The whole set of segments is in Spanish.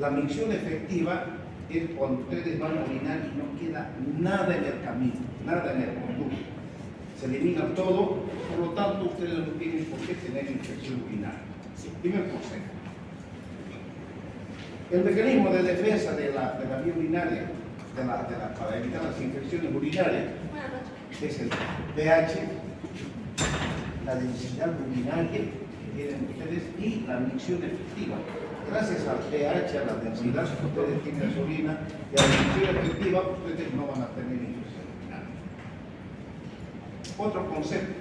La micción efectiva es cuando ustedes van a orinar y no queda nada en el camino, nada en el conducto. Se elimina todo, por lo tanto ustedes no tienen por qué tener infección urinaria. Primer consejo. El mecanismo de defensa de la vía urinaria, para evitar las infecciones urinarias, es el pH, la densidad urinaria que tienen ustedes y la micción efectiva. Gracias al pH, a la densidad que ustedes tienen en su orina y a la micción efectiva, ustedes no van a tener infección urinaria. Otro concepto.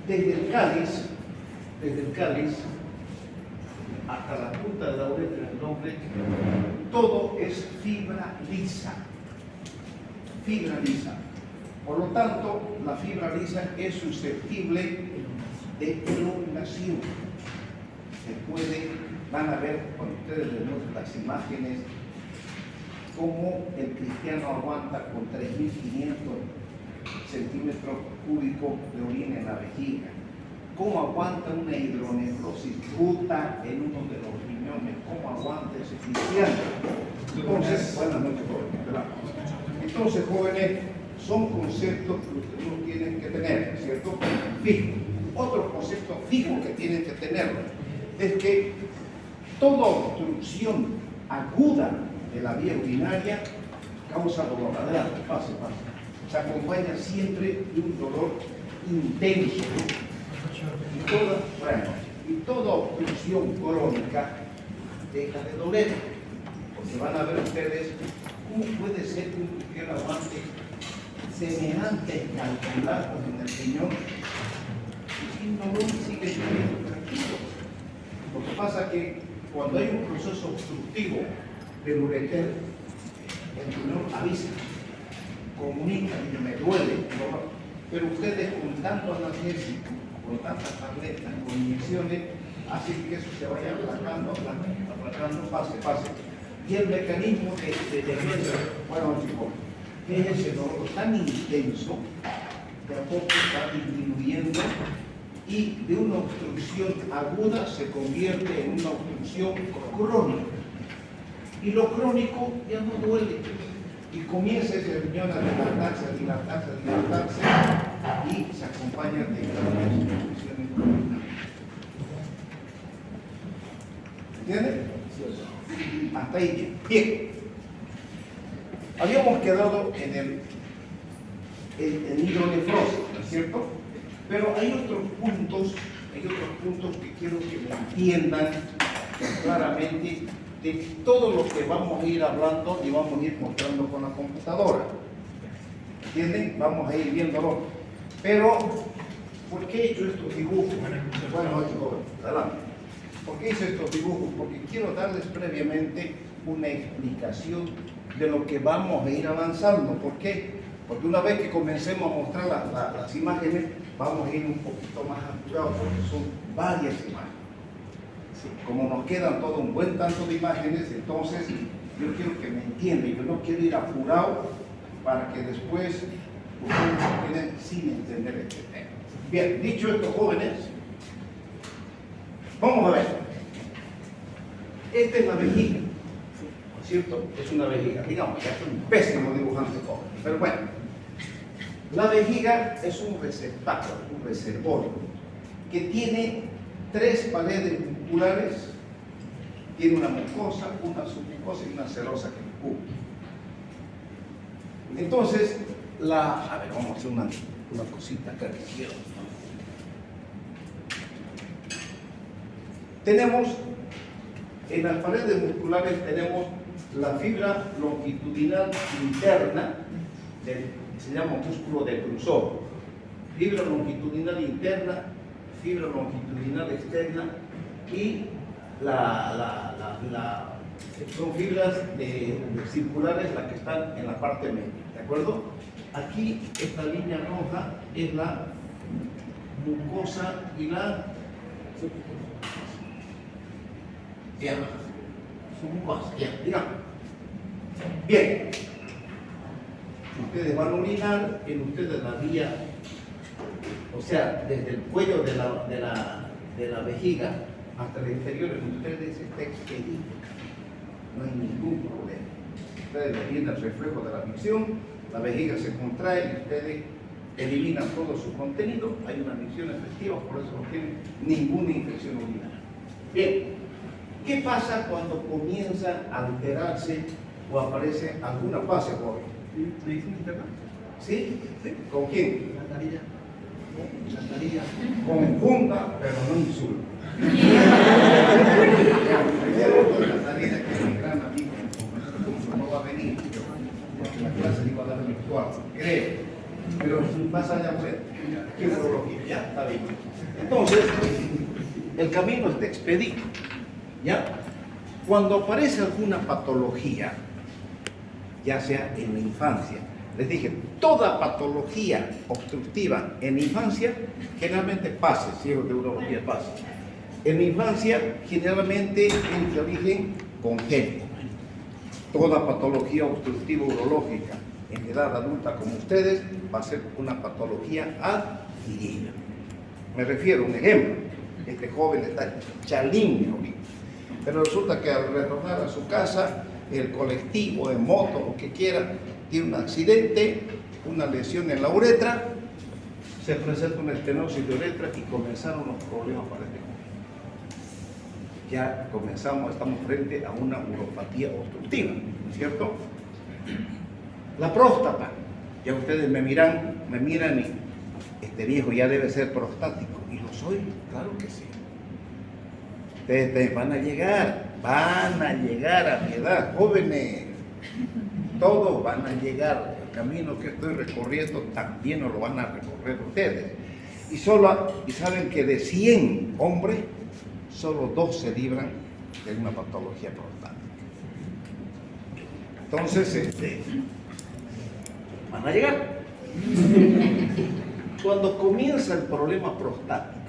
Desde el cáliz hasta la punta de la uretra del hombre, todo es fibra lisa. Fibra lisa. Por lo tanto, la fibra lisa es susceptible de elongación. Van a ver cuando ustedes ven las imágenes, cómo el cristiano aguanta con 3.500 centímetros cúbicos de orina en la vejiga, cómo aguanta una hidronefrosis bruta en uno de los riñones, cómo aguanta ese cristiano. Entonces, buenas noches, jóvenes. Entonces, jóvenes, son conceptos que ustedes no tienen que tener, ¿cierto? Fijo. Otro concepto fijo que tienen que tener es que toda obstrucción aguda de la vía urinaria causa dolor. Adelante, pase. Se acompaña siempre de un dolor intenso. Y toda obstrucción crónica deja de doler. Porque van a ver ustedes cómo puede ser que un cristiano aguante semejantes calculados en el riñón y sin dolor sigue viviendo tranquilo. Lo que pasa es que cuando hay un proceso obstructivo del ureter, el riñón avisa, comunica y me duele, pero ustedes con tanto analgésico, con tantas tabletas, con inyecciones, hacen que eso se vaya aplacando, pase. Y el mecanismo de defensa, bueno chicos, es ese dolor tan intenso que a poco va disminuyendo y de una obstrucción aguda se convierte en una obstrucción crónica. Y lo crónico ya no duele. Y comienza ese riñón a dilatarse y se acompaña de grandes infecciones urinarias. ¿Entienden? Hasta ahí. Bien. Habíamos quedado en hidronefrosis, ¿no es cierto? Pero hay otros puntos que quiero que me entiendan claramente de todo lo que vamos a ir hablando y vamos a ir mostrando con la computadora. ¿Entienden? Vamos a ir viéndolo. Pero, ¿por qué he hecho estos dibujos? Bueno, chicos, adelante. ¿Por qué hice estos dibujos? Porque quiero darles previamente una explicación de lo que vamos a ir avanzando. ¿Por qué? Porque una vez que comencemos a mostrar las imágenes, vamos a ir un poquito más apurados porque son varias imágenes. Como nos quedan todo un buen tanto de imágenes, entonces yo quiero que me entiendan. Yo no quiero ir apurado para que después ustedes se queden sin entender este tema. Bien, dicho esto, jóvenes, vamos a ver. Esta es la vejiga, ¿no es cierto? Es una vejiga, digamos, ya soy un pésimo dibujante joven, pero bueno. La vejiga es un receptáculo, un reservorio, que tiene 3 paredes musculares, tiene una mucosa, una submucosa y una serosa que lo cubre. Entonces, a ver, vamos a hacer una cosita acá que quiero. Tenemos, en las paredes musculares tenemos la fibra longitudinal interna, se llama músculo deprusor, fibra longitudinal interna, fibra longitudinal externa y son fibras circulares las que están en la parte media, ¿de acuerdo? Aquí esta línea roja es la mucosa y la submucosa, digamos. Bien, ustedes van a orinar en ustedes la vía, o sea, desde el cuello de la vejiga hasta el exterior en ustedes está expedito. No hay ningún problema. Ustedes le viene el reflejo de la micción, la vejiga se contrae y ustedes eliminan todo su contenido. Hay una micción efectiva, por eso no tienen ninguna infección urinaria. Bien, ¿qué pasa cuando comienza a alterarse o aparece alguna fase, joven? ¿Sí? ¿Con quién? Conjunta, pero no insulta. Catarina, que es mi gran amigo, no va a venir, porque la clase iba a dar virtual, creo. Pero más allá fue, ¿qué urología? Ya, está bien. Entonces, el camino está expedito, ¿ya? Cuando aparece alguna patología, ya sea en la infancia, les dije, toda patología obstructiva en infancia generalmente pasa, si es de urología pasa. En la infancia generalmente es de origen congénito. Toda patología obstructiva urológica en edad adulta como ustedes va a ser una patología adquirida. Me refiero a un ejemplo. Este joven está chalín ahorita, pero resulta que al retornar a su casa, el colectivo, en moto, lo que quiera, tiene un accidente, una lesión en la uretra, se presenta una estenosis de uretra y comenzaron los problemas para este joven. Ya estamos frente a una uropatía obstructiva, ¿cierto? La próstata, ya ustedes me miran y este viejo ya debe ser prostático, y lo soy, claro que sí. Ustedes van a llegar a mi edad, jóvenes, todos van a llegar. El camino que estoy recorriendo también lo van a recorrer ustedes. Y saben que de 100 hombres, solo 2 se libran de una patología prostática. Entonces, van a llegar. Cuando comienza el problema prostático,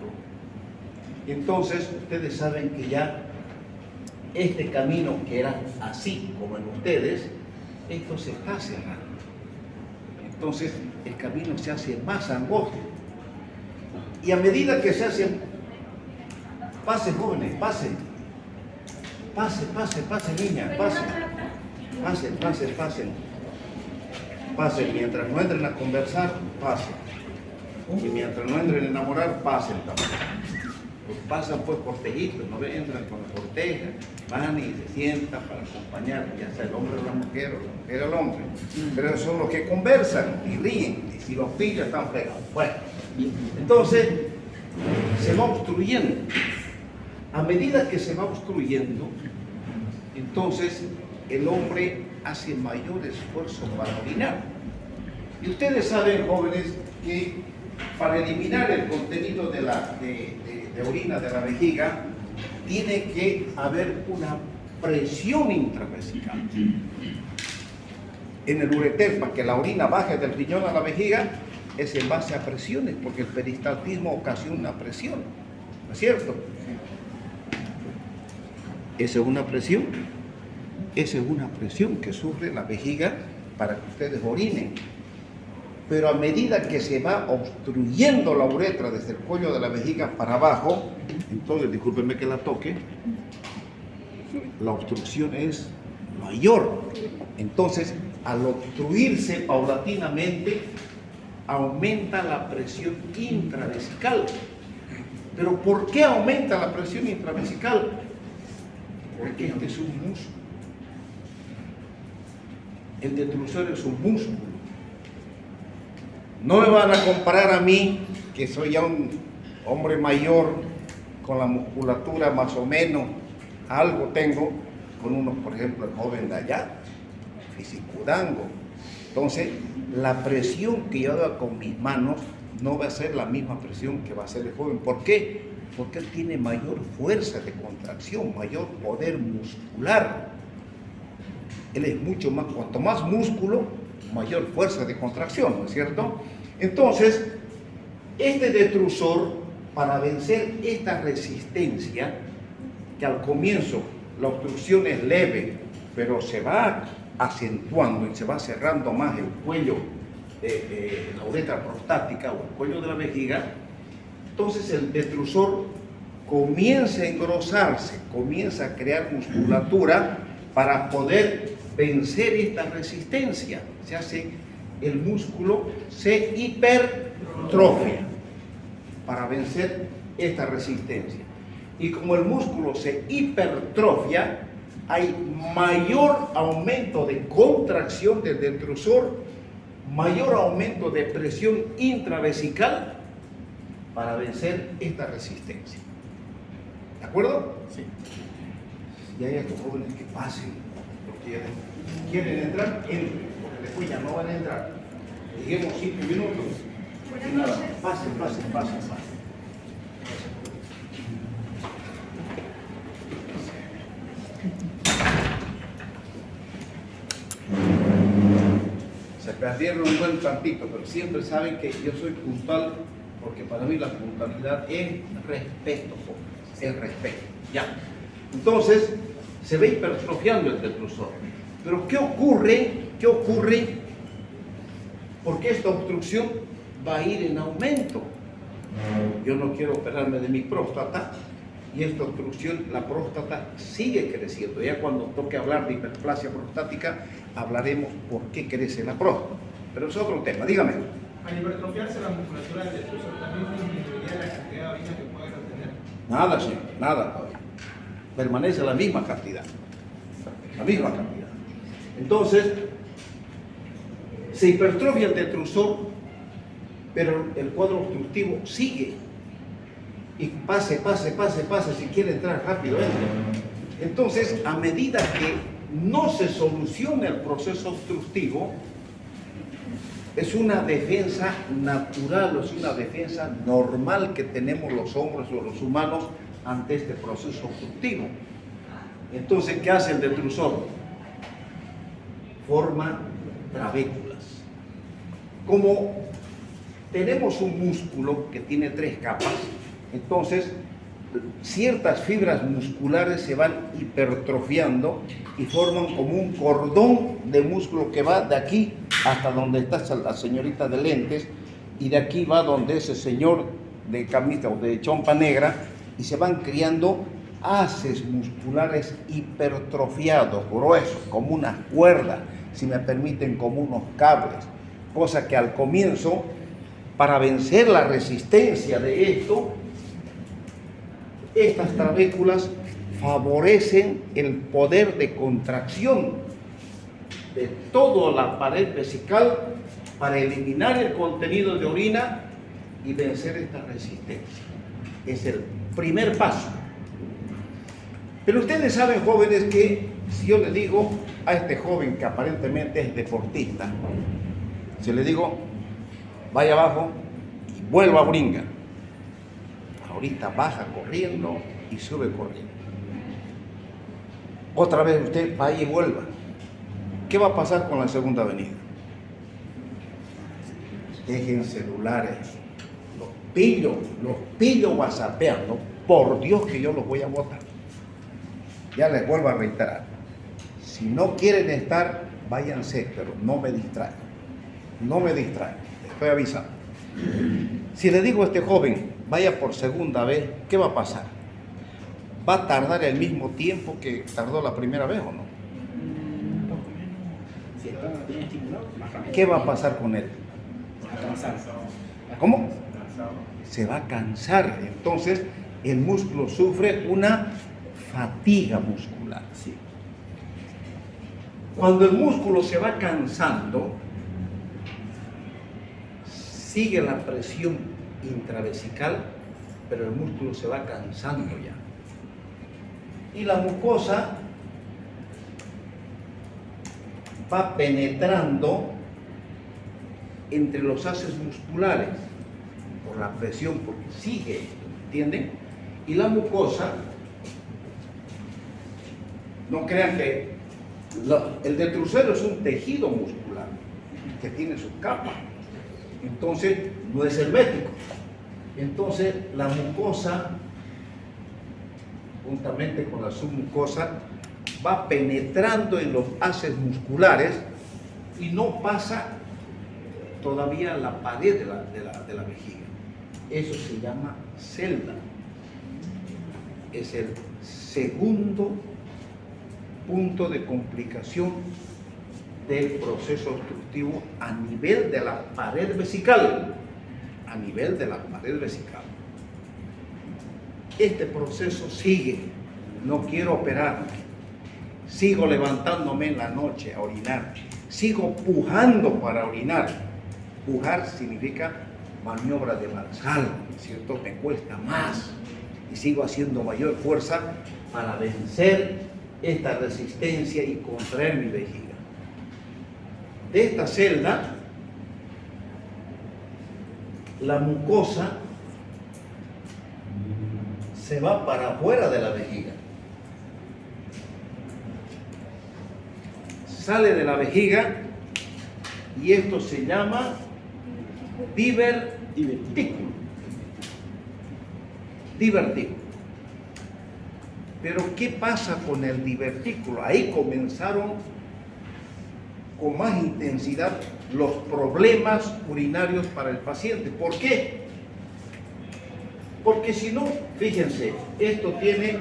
entonces ustedes saben que ya este camino que era así como en ustedes, esto se está cerrando. Entonces el camino se hace más angosto. Y a medida que se hace, pasen jóvenes, pasen, niñas, pasen, mientras no entren a conversar, pasen. Y mientras no entren a enamorar, pasen también. Pues pasan pues cortejitos, no entran con la corteja, van y se sientan para acompañar, ya sea el hombre o la mujer al hombre. Pero esos son los que conversan y ríen, y si los pillan están fregados. Bueno, entonces se va obstruyendo. A medida que se va obstruyendo, entonces el hombre hace mayor esfuerzo para orinar. Y ustedes saben, jóvenes, que para eliminar el contenido de orina de la vejiga, tiene que haber una presión intravesical en el ureter. Para que la orina baje del riñón a la vejiga, es en base a presiones, porque el peristaltismo ocasiona una presión, ¿no es cierto? Esa es una presión que sufre la vejiga para que ustedes orinen. Pero a medida que se va obstruyendo la uretra desde el cuello de la vejiga para abajo, entonces, discúlpenme que la toque, la obstrucción es mayor. Entonces, al obstruirse paulatinamente, aumenta la presión intravesical. ¿Pero por qué aumenta la presión intravesical? Porque este es un músculo. El detrusor es un músculo. No me van a comparar a mí, que soy ya un hombre mayor, con la musculatura más o menos, algo tengo, con uno, por ejemplo, el joven de allá, fisicudango. Entonces, la presión que yo haga con mis manos no va a ser la misma presión que va a hacer el joven. ¿Por qué? Porque él tiene mayor fuerza de contracción, mayor poder muscular. Él es mucho más, cuanto más músculo, mayor fuerza de contracción, ¿no es cierto? Entonces, este detrusor, para vencer esta resistencia, que al comienzo la obstrucción es leve, pero se va acentuando y se va cerrando más el cuello de la uretra prostática o el cuello de la vejiga, entonces el detrusor comienza a engrosarse, comienza a crear musculatura para poder vencer esta resistencia. Se hace, el músculo se hipertrofia para vencer esta resistencia. Y como el músculo se hipertrofia, hay mayor aumento de contracción del detrusor, mayor aumento de presión intravesical para vencer esta resistencia. ¿De acuerdo? Sí. Y hay estos jóvenes que pasen, los quieren entrar, entren, porque después ya no van a entrar. Lleguemos 5 minutos. Y nada, pasen. Se perdieron un buen tantito, pero siempre saben que yo soy puntual, porque para mí la puntualidad es respeto, es respeto. Ya. Entonces, se ve hipertrofiando el detrusor. Pero ¿qué ocurre? Porque esta obstrucción va a ir en aumento. Yo no quiero operarme de mi próstata y esta obstrucción, la próstata sigue creciendo. Ya cuando toque hablar de hiperplasia prostática, hablaremos por qué crece la próstata. Pero es otro tema, dígame. Al hipertrofiarse la musculatura del detrusor, ¿también disminuiría la cantidad de orina que puede retener? Nada, señor, nada todavía. Permanece la misma cantidad. La misma cantidad. Entonces, se hipertrofia el detrusor, pero el cuadro obstructivo sigue. Y pase, si quiere entrar rápido, entre. Entonces, a medida que no se soluciona el proceso obstructivo, es una defensa natural, es una defensa normal que tenemos los hombres o los humanos ante este proceso obstructivo. Entonces, ¿qué hace el detrusor? Forma trabéculas. Como tenemos un músculo que tiene 3 capas, entonces ciertas fibras musculares se van hipertrofiando y forman como un cordón de músculo que va de aquí hasta donde está la señorita de lentes y de aquí va donde ese señor de camisa o de chompa negra y se van criando haces musculares hipertrofiados, gruesos, como unas cuerdas, si me permiten, como unos cables, cosa que al comienzo, para vencer la resistencia de esto, estas trabéculas favorecen el poder de contracción de toda la pared vesical para eliminar el contenido de orina y vencer esta resistencia. Es el primer paso. Pero ustedes saben, jóvenes, que si yo le digo a este joven que aparentemente es deportista, si le digo, vaya abajo y vuelva a brincar, ahorita baja corriendo y sube corriendo. Otra vez usted vaya y vuelva. ¿Qué va a pasar con la segunda avenida? Dejen celulares, los pillo whatsappeando, por Dios que yo los voy a botar. Ya les vuelvo a reiterar, si no quieren estar, váyanse, pero no me distraigan, les estoy avisando. Si le digo a este joven, vaya por segunda vez, ¿qué va a pasar? ¿Va a tardar el mismo tiempo que tardó la primera vez o no? Si el tono tiene estimulado, más rápido. ¿Qué va a pasar con él? A cansar. ¿Cómo? Se va a cansar, entonces el músculo sufre una fatiga muscular. Sí. Cuando el músculo se va cansando, sigue la presión intravesical, pero el músculo se va cansando ya. Y la mucosa va penetrando entre los haces musculares por la presión, porque sigue esto, ¿entienden? Y la mucosa, no crean que el detrusor es un tejido muscular que tiene su capa, entonces no es hermético. Entonces la mucosa, juntamente con la submucosa, va penetrando en los haces musculares y no pasa todavía la pared de la vejiga. Eso se llama celda. es el segundo punto de complicación del proceso obstructivo a nivel de la pared vesical. A nivel de la pared vesical. Este proceso sigue. No quiero operarme. Sigo levantándome en la noche a orinar. Sigo pujando para orinar. Pujar significa maniobra de marsal, ¿cierto? Me cuesta más. Y sigo haciendo mayor fuerza para vencer esta resistencia y contraer mi vejiga. De esta celda, la mucosa se va para afuera de la vejiga. Sale de la vejiga y esto se llama divertículo. Divertículo. Pero ¿qué pasa con el divertículo? Ahí comenzaron con más intensidad los problemas urinarios para el paciente. ¿Por qué? Porque si no, fíjense, esto tiene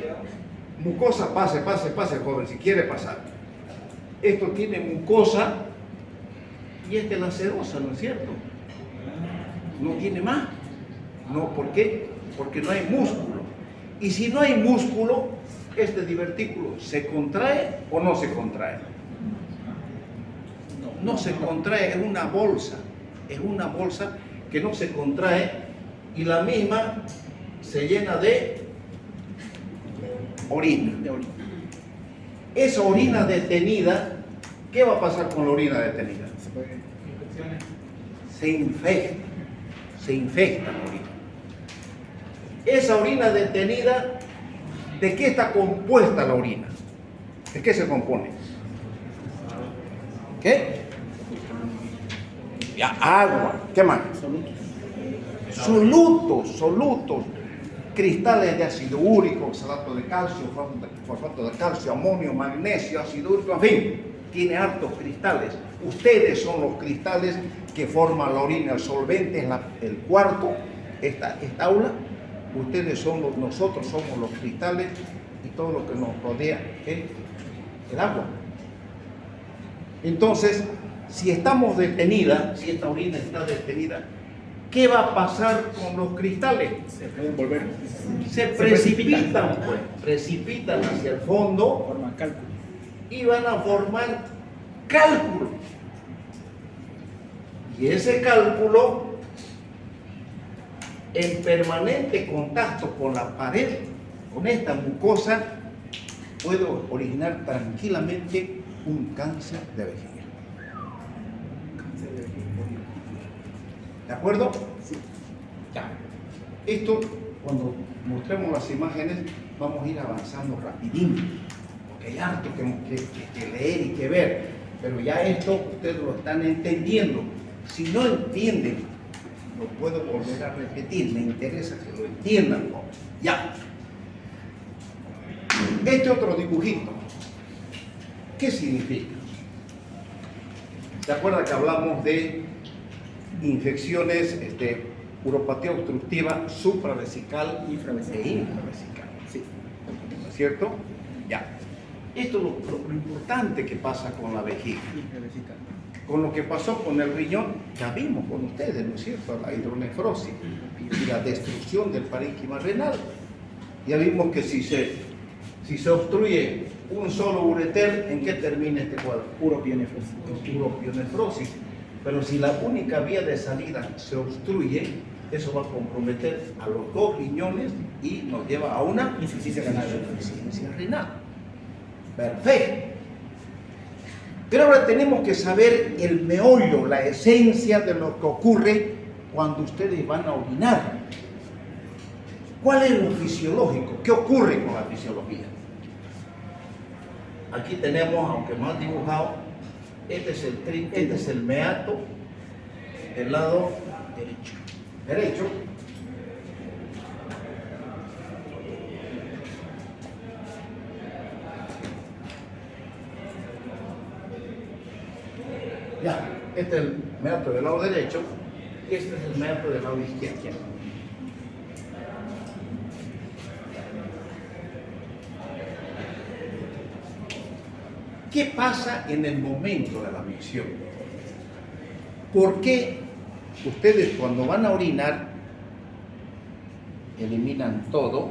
mucosa, pase, joven, si quiere pasar. Esto tiene mucosa y esta es la serosa, ¿no es cierto? No tiene más. No, ¿por qué? Porque no hay músculo. Y si no hay músculo, este divertículo ¿se contrae o no se contrae? No se contrae, es una bolsa que no se contrae y la misma se llena de orina. Esa orina detenida, ¿qué va a pasar con la orina detenida? Se infecta la orina. Esa orina detenida, ¿de qué está compuesta la orina? ¿De qué se compone? ¿Qué? Ya, agua. ¿Qué más? Solutos. Cristales de ácido úrico, oxalato de calcio, fosfato de calcio, amonio, magnesio, ácido úrico, en fin, tiene hartos cristales. Ustedes son los cristales que forman la orina. El solvente es el cuarto, esta aula. Ustedes son nosotros somos los cristales y todo lo que nos rodea es el agua. Entonces, si estamos detenidas, si esta orina está detenida, ¿qué va a pasar con los cristales? Se pueden volver. Se precipitan, pues, precipitan hacia el fondo, Forman cálculo. y van a formar cálculo. Y ese cálculo, en permanente contacto con la pared, con esta mucosa, puede originar tranquilamente un cáncer de vejiga. ¿De acuerdo? Sí. Ya. Esto, cuando mostremos las imágenes, vamos a ir avanzando rapidín, porque hay harto que leer y que ver, pero ya esto ustedes lo están entendiendo. Si no entienden, lo puedo volver a repetir, me interesa que lo entiendan, ¿no? Ya. Este otro dibujito, ¿qué significa? ¿Se acuerdan que hablamos de infecciones, uropatía obstructiva supravesical e infravesical? Sí. ¿No es cierto? Ya. Esto es lo importante que pasa con la vejiga. Con lo que pasó con el riñón, ya vimos con ustedes, ¿no es cierto? La hidronefrosis y la destrucción del parénquima renal. Ya vimos que si se obstruye un solo ureter, ¿en qué termina este cuadro? Uropionefrosis. Pero si la única vía de salida se obstruye, eso va a comprometer a los dos riñones y nos lleva a una insuficiencia renal. Perfecto. Pero ahora tenemos que saber el meollo, la esencia de lo que ocurre cuando ustedes van a orinar. ¿Cuál es lo fisiológico? ¿Qué ocurre con la fisiología? Aquí tenemos, aunque mal dibujado, este es el meato del lado derecho. Ya, este es el meato del lado derecho, este es el meato del lado izquierdo. ¿Qué pasa en el momento de la micción? ¿Por qué ustedes cuando van a orinar eliminan todo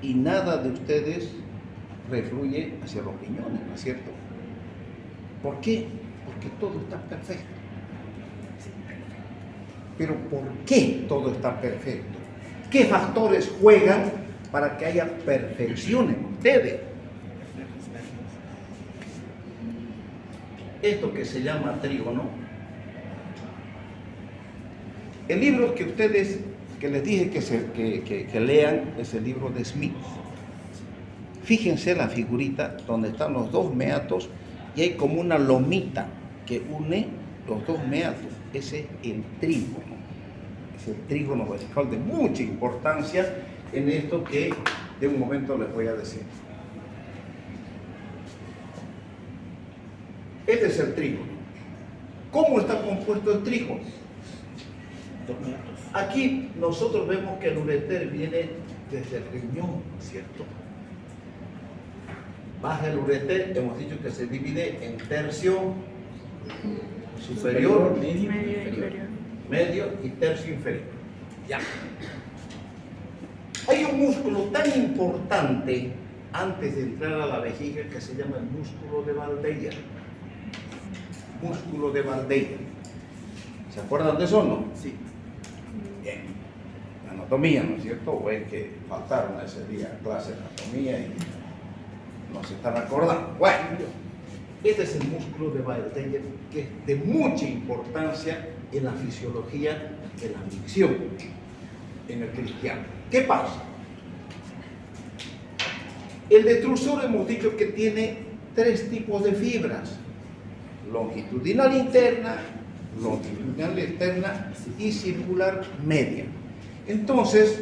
y nada de ustedes refluye hacia los riñones, ¿no es cierto? ¿Por qué? Porque todo está perfecto. Pero ¿por qué todo está perfecto? ¿Qué factores juegan para que haya perfección en ustedes? Esto que se llama trígono, el libro que ustedes, que les dije que lean, es el libro de Smith. Fíjense la figurita donde están los dos meatos y hay como una lomita que une los dos meatos. Ese es el trígono. Es el trígono vertical de mucha importancia en esto que de un momento les voy a decir. Este es el trígono. ¿Cómo está compuesto el trígono? Dos meatos. Aquí nosotros vemos que el ureter viene desde el riñón, ¿no es cierto? Baja el ureter, hemos dicho que se divide en tercio superior, medio y tercio inferior. Ya. Hay un músculo tan importante antes de entrar a la vejiga que se llama el músculo de Valdeir. Músculo de Valdeir. ¿Se acuerdan de eso o no? Sí. Bien. Anatomía, ¿no es cierto? O es que faltaron ese día a clase de anatomía y no se están acordando. Bueno, este es el músculo de Valdeir, que es de mucha importancia en la fisiología de la micción en el cristiano. ¿Qué pasa? El detrusor hemos dicho que tiene tres tipos de fibras: longitudinal interna, longitudinal externa y circular media. Entonces,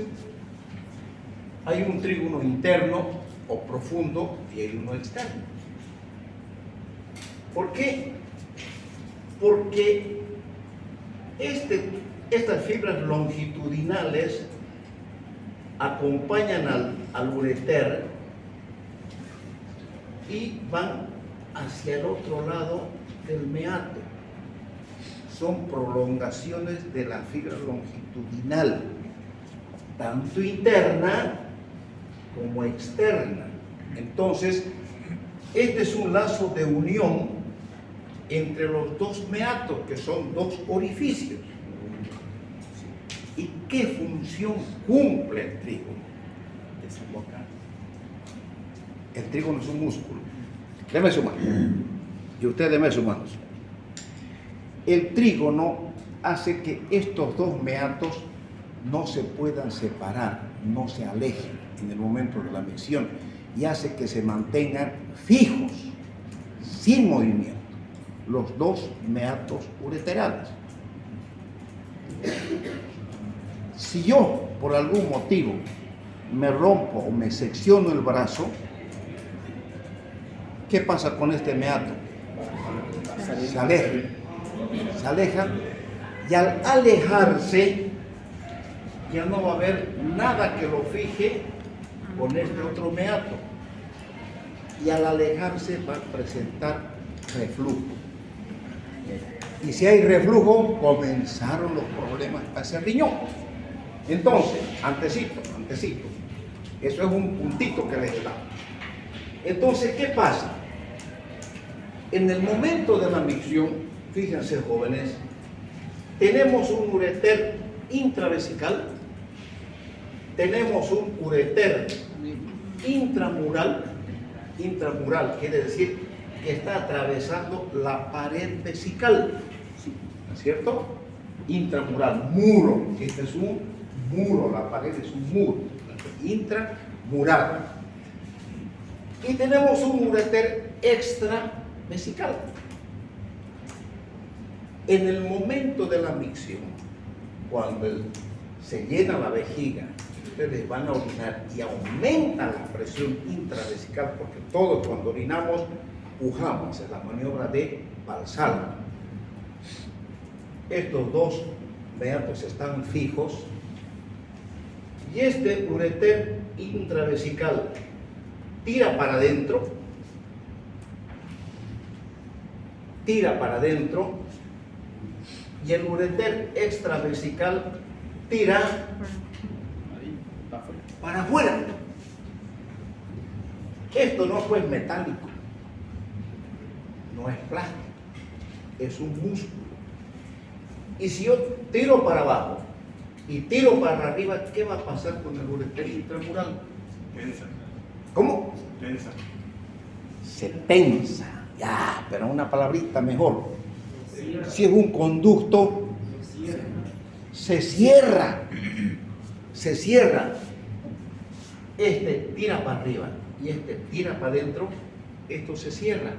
hay un trígono interno o profundo y hay uno externo. ¿Por qué? Porque estas fibras longitudinales acompañan al ureter y van hacia el otro lado del meato. Son prolongaciones de la fibra longitudinal, tanto interna como externa. Entonces, este es un lazo de unión entre los dos meatos, que son dos orificios. ¿Y qué función cumple el trígono? Desembocar. El trígono es un músculo. Deme su mano. Y usted deme sus manos. El trígono hace que estos dos meatos no se puedan separar, no se alejen en el momento de la micción, y hace que se mantengan fijos, sin movimiento, los dos meatos ureterales. Si yo, por algún motivo, me rompo o me secciono el brazo, ¿qué pasa con este meato? Se aleja, y al alejarse ya no va a haber nada que lo fije con este otro meato, y al alejarse va a presentar reflujo. Y si hay reflujo, comenzaron los problemas hacia el riñón. Entonces, antecito, eso es un puntito que les da. Entonces, ¿qué pasa? En el momento de la micción, fíjense jóvenes, tenemos un ureter intravesical, tenemos un ureter intramural quiere decir que está atravesando la pared vesical, ¿no es cierto? Intramural, muro, este es un muro, la pared es un muro, intramural. Y tenemos un ureter extravesical. En el momento de la micción, cuando se llena la vejiga, ustedes van a orinar y aumenta la presión intravesical, porque todos cuando orinamos pujamos, es la maniobra de Valsalva. Estos dos meatos están fijos y este ureter intravesical tira para adentro tira para adentro y el ureter extravesical tira para afuera. Esto no es metálico, no es plástico, es un músculo. Y si yo tiro para abajo y tiro para arriba, ¿qué va a pasar con el ureter intramural? Tensa. ¿Cómo? Tensa. Se tensa, ya, pero una palabrita mejor. Si es un conducto, se cierra. Se cierra. Este tira para arriba y este tira para adentro, esto se cierra.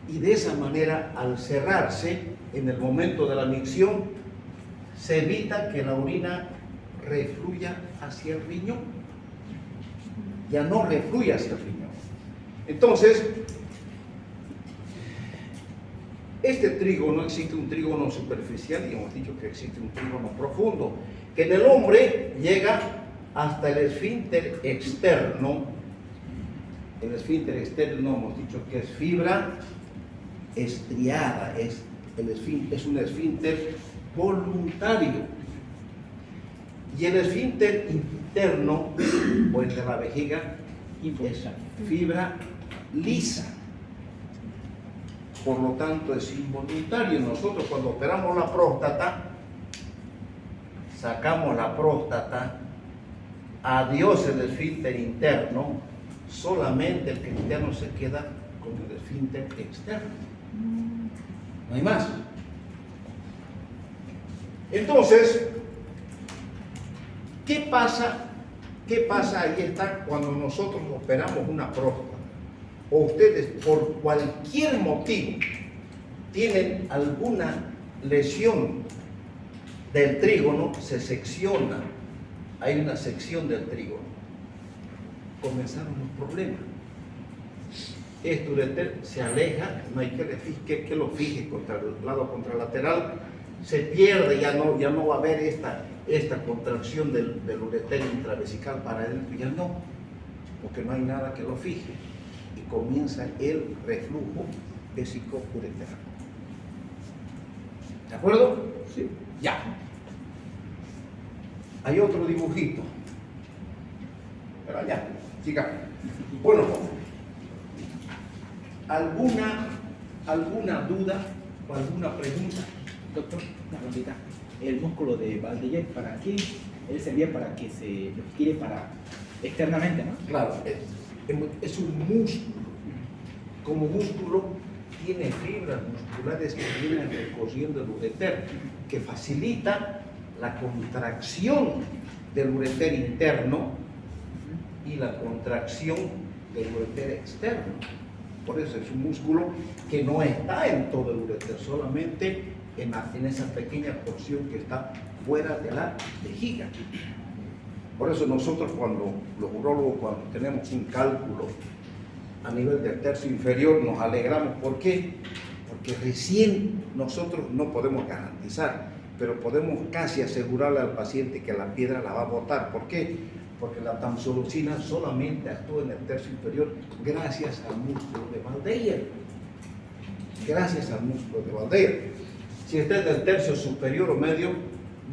Y de esa manera, al cerrarse, en el momento de la micción, se evita que la orina refluya hacia el riñón. Ya no refluye hacia el riñón. Entonces, este trígono, existe un trígono superficial y hemos dicho que existe un trígono profundo, que en el hombre llega hasta el esfínter externo. El esfínter externo hemos dicho que es fibra estriada, es un esfínter voluntario. Y el esfínter interno, o el de la vejiga, es fibra lisa. Por lo tanto, es involuntario. Nosotros cuando operamos la próstata, sacamos la próstata, adiós el esfínter interno, solamente el cristiano se queda con el esfínter externo. No hay más. Entonces, ¿qué pasa? Ahí está cuando nosotros operamos una próstata, o ustedes por cualquier motivo tienen alguna lesión del trígono, se secciona, hay una sección del trígono, comenzaron los problemas. Este ureter se aleja, no hay que lo fije contra el lado contralateral, se pierde, ya no va a haber esta contracción del ureter intravesical para adentro, ya no, porque no hay nada que lo fije, y comienza el reflujo vesico-ureteral. ¿De acuerdo? Sí. Ya. Hay otro dibujito, pero allá, sigamos. Bueno, ¿alguna duda o alguna pregunta? Doctor, una preguntita. El músculo de Valdeyer, ¿para qué? Él servía para que se lo quiere para externamente, ¿no? Claro, es un músculo. Como músculo tiene fibras musculares que vienen recorriendo el ureter, que facilita la contracción del ureter interno y la contracción del ureter externo. Por eso es un músculo que no está en todo el ureter, solamente en esa pequeña porción que está fuera de la vejiga. Por eso nosotros los urólogos, cuando tenemos un cálculo a nivel del tercio inferior, nos alegramos. ¿Por qué? Porque recién nosotros no podemos garantizar, pero podemos casi asegurarle al paciente que la piedra la va a botar. ¿Por qué? Porque la tamsulosina solamente actúa en el tercio inferior gracias al músculo de Valdeyer. Gracias al músculo de Valdeyer. Si está en el tercio superior o medio,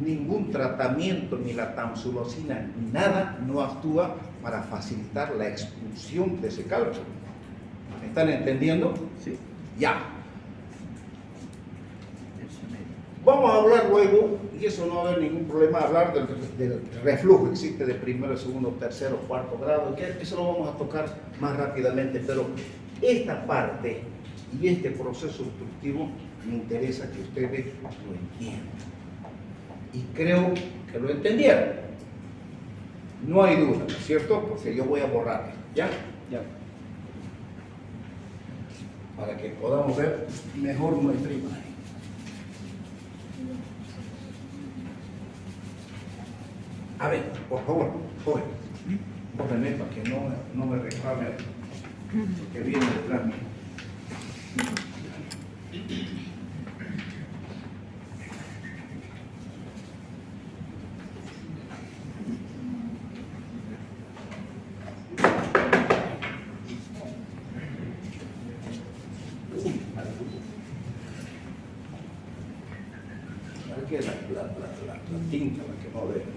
ningún tratamiento, ni la tamsulosina, ni nada, no actúa para facilitar la expulsión de ese cálculo. ¿Me están entendiendo? Sí. Ya. Vamos a hablar luego, y eso no va a haber ningún problema, hablar del reflujo. Existe de primero, segundo, tercero, cuarto grado, que eso lo vamos a tocar más rápidamente, pero esta parte y este proceso obstructivo me interesa que ustedes lo entiendan. Y creo que lo entendieron. No hay duda, ¿no es cierto? Porque yo voy a borrar esto, ¿ya? Ya. Para que podamos ver mejor nuestra imagen. A ver, por favor, joven, cógeme para que no me reclame que viene detrás mío. que es la tinta la que no debe, ¿no?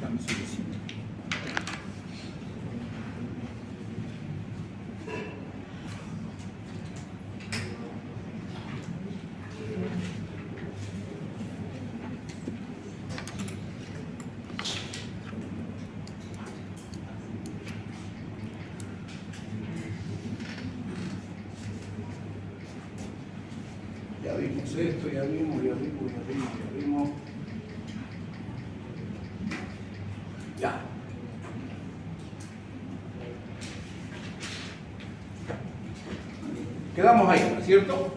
Dame solución. Ya vimos esto, ya vimos. Ya. Quedamos ahí, ¿no es cierto?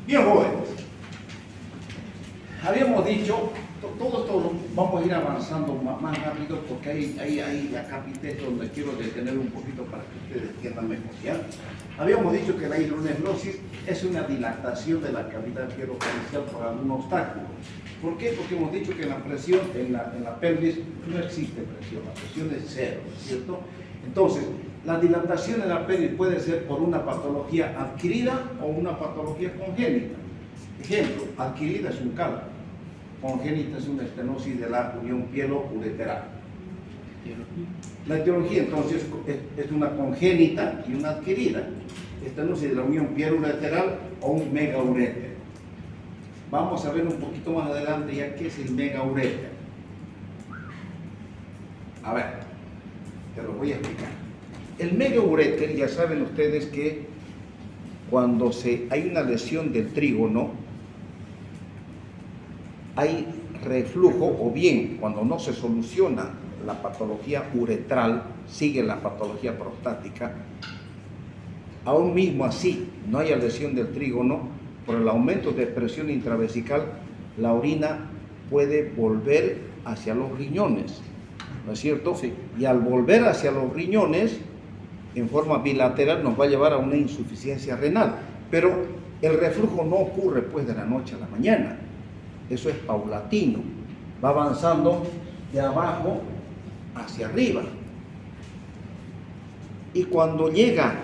Bien, jóvenes. Habíamos dicho, todo esto vamos a ir avanzando más rápido porque hay la capítulo donde quiero detener un poquito para que ustedes entiendan mejor, ¿ya? Habíamos dicho que la hidronefrosis es una dilatación de la cavidad hidrofacial por algún obstáculo. ¿Por qué? Porque hemos dicho que en la presión, en la pelvis, no existe presión, la presión es cero, ¿no es cierto? Entonces, la dilatación en la pelvis puede ser por una patología adquirida o una patología congénita. Ejemplo, adquirida es un cálculo, congénita es una estenosis de la unión pielo-ureteral. La etiología entonces es una congénita y una adquirida, estenosis de la unión pielo-ureteral o un megauréter. Vamos a ver un poquito más adelante ya qué es el megauréter. A ver, te lo voy a explicar. El megauréter, ya saben ustedes que cuando hay una lesión del trígono, hay reflujo, o bien cuando no se soluciona la patología uretral, sigue la patología prostática. Aún mismo así, no haya lesión del trígono, por el aumento de presión intravesical, la orina puede volver hacia los riñones, ¿no es cierto? Sí. Y al volver hacia los riñones, en forma bilateral, nos va a llevar a una insuficiencia renal. Pero el reflujo no ocurre pues de la noche a la mañana. Eso es paulatino. Va avanzando de abajo hacia arriba. Y cuando llega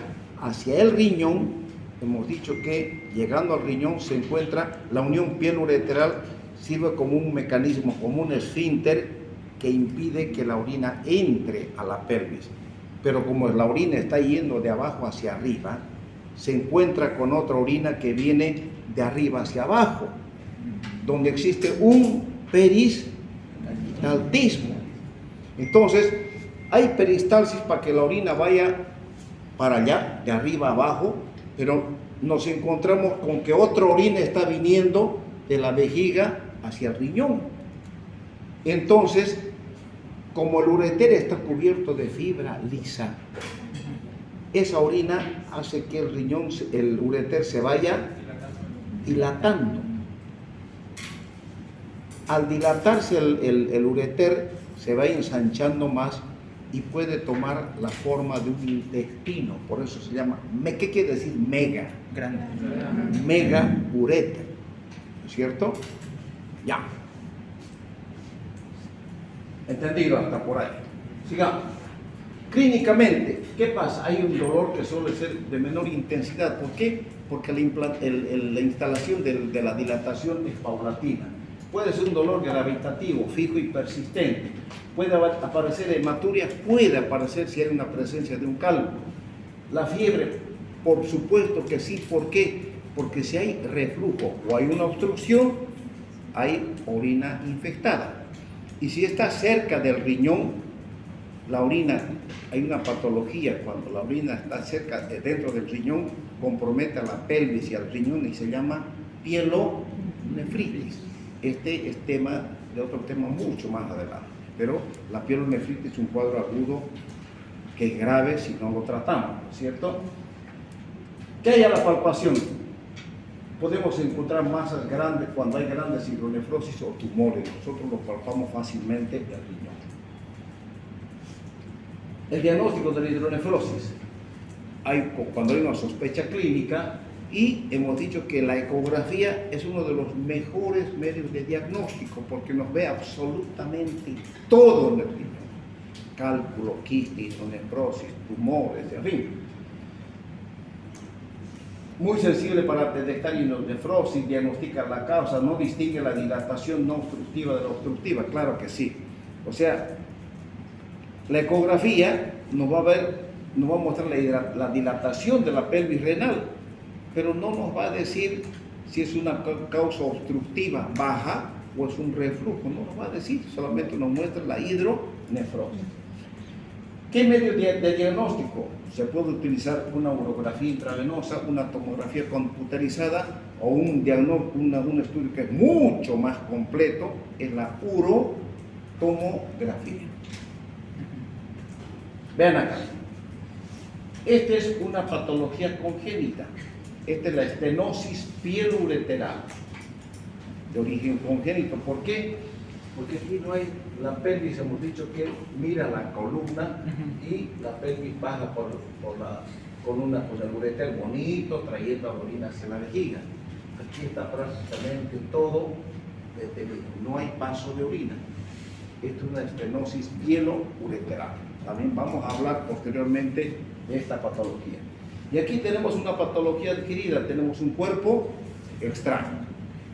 hacia el riñón, hemos dicho que llegando al riñón se encuentra la unión pielo-ureteral, sirve como un mecanismo, como un esfínter que impide que la orina entre a la pelvis. Pero como la orina está yendo de abajo hacia arriba, se encuentra con otra orina que viene de arriba hacia abajo, donde existe un peristaltismo. Entonces, hay peristalsis para que la orina vaya para allá, de arriba a abajo, pero nos encontramos con que otra orina está viniendo de la vejiga hacia el riñón. Entonces, como el ureter está cubierto de fibra lisa, esa orina hace que el ureter se vaya dilatando. Al dilatarse el ureter, se va ensanchando más y puede tomar la forma de un intestino. Por eso se llama, ¿qué quiere decir mega? Grande. Mega ureter, ¿no es cierto? Ya. ¿Entendido hasta por ahí? Sigamos. Clínicamente, ¿qué pasa? Hay un dolor que suele ser de menor intensidad. ¿Por qué? Porque la instalación de la dilatación es paulatina. Puede ser un dolor gravitativo, fijo y persistente. Puede aparecer hematuria, puede aparecer si hay una presencia de un cálculo. La fiebre, por supuesto que sí. ¿Por qué? Porque si hay reflujo o hay una obstrucción, hay orina infectada. Y si está cerca del riñón, la orina, hay una patología cuando la orina está cerca, dentro del riñón, compromete a la pelvis y al riñón y se llama pielonefritis. Este es tema de otro tema mucho más adelante, pero la pielonefritis es un cuadro agudo que es grave si no lo tratamos, ¿cierto? ¿Qué hay a la palpación? Podemos encontrar masas grandes cuando hay grandes hidronefrosis o tumores. Nosotros los palpamos fácilmente el riñón. El diagnóstico de la hidronefrosis. Cuando hay una sospecha clínica, y hemos dicho que la ecografía es uno de los mejores medios de diagnóstico porque nos ve absolutamente todo en el riñón. Cálculo, quiste, hidronefrosis, tumores, en fin. Muy sensible para detectar hidronefrosis, diagnosticar la causa, no distingue la dilatación no obstructiva de la obstructiva, claro que sí. O sea, la ecografía nos va a mostrar la dilatación de la pelvis renal, pero no nos va a decir si es una causa obstructiva baja o es un reflujo, no nos va a decir, solamente nos muestra la hidronefrosis. ¿Qué medio de diagnóstico? Se puede utilizar una urografía intravenosa, una tomografía computerizada o un estudio que es mucho más completo, es la urotomografía. Vean acá. Esta es una patología congénita. Esta es la estenosis pieloureteral de origen congénito. ¿Por qué? Porque aquí no hay la pelvis, hemos dicho que mira la columna y la pelvis baja con el ureter bonito, trayendo la orina hacia la vejiga. Aquí está prácticamente todo detenido, no hay paso de orina. Esto es una estenosis pieloureteral. También vamos a hablar posteriormente de esta patología. Y aquí tenemos una patología adquirida, tenemos un cuerpo extraño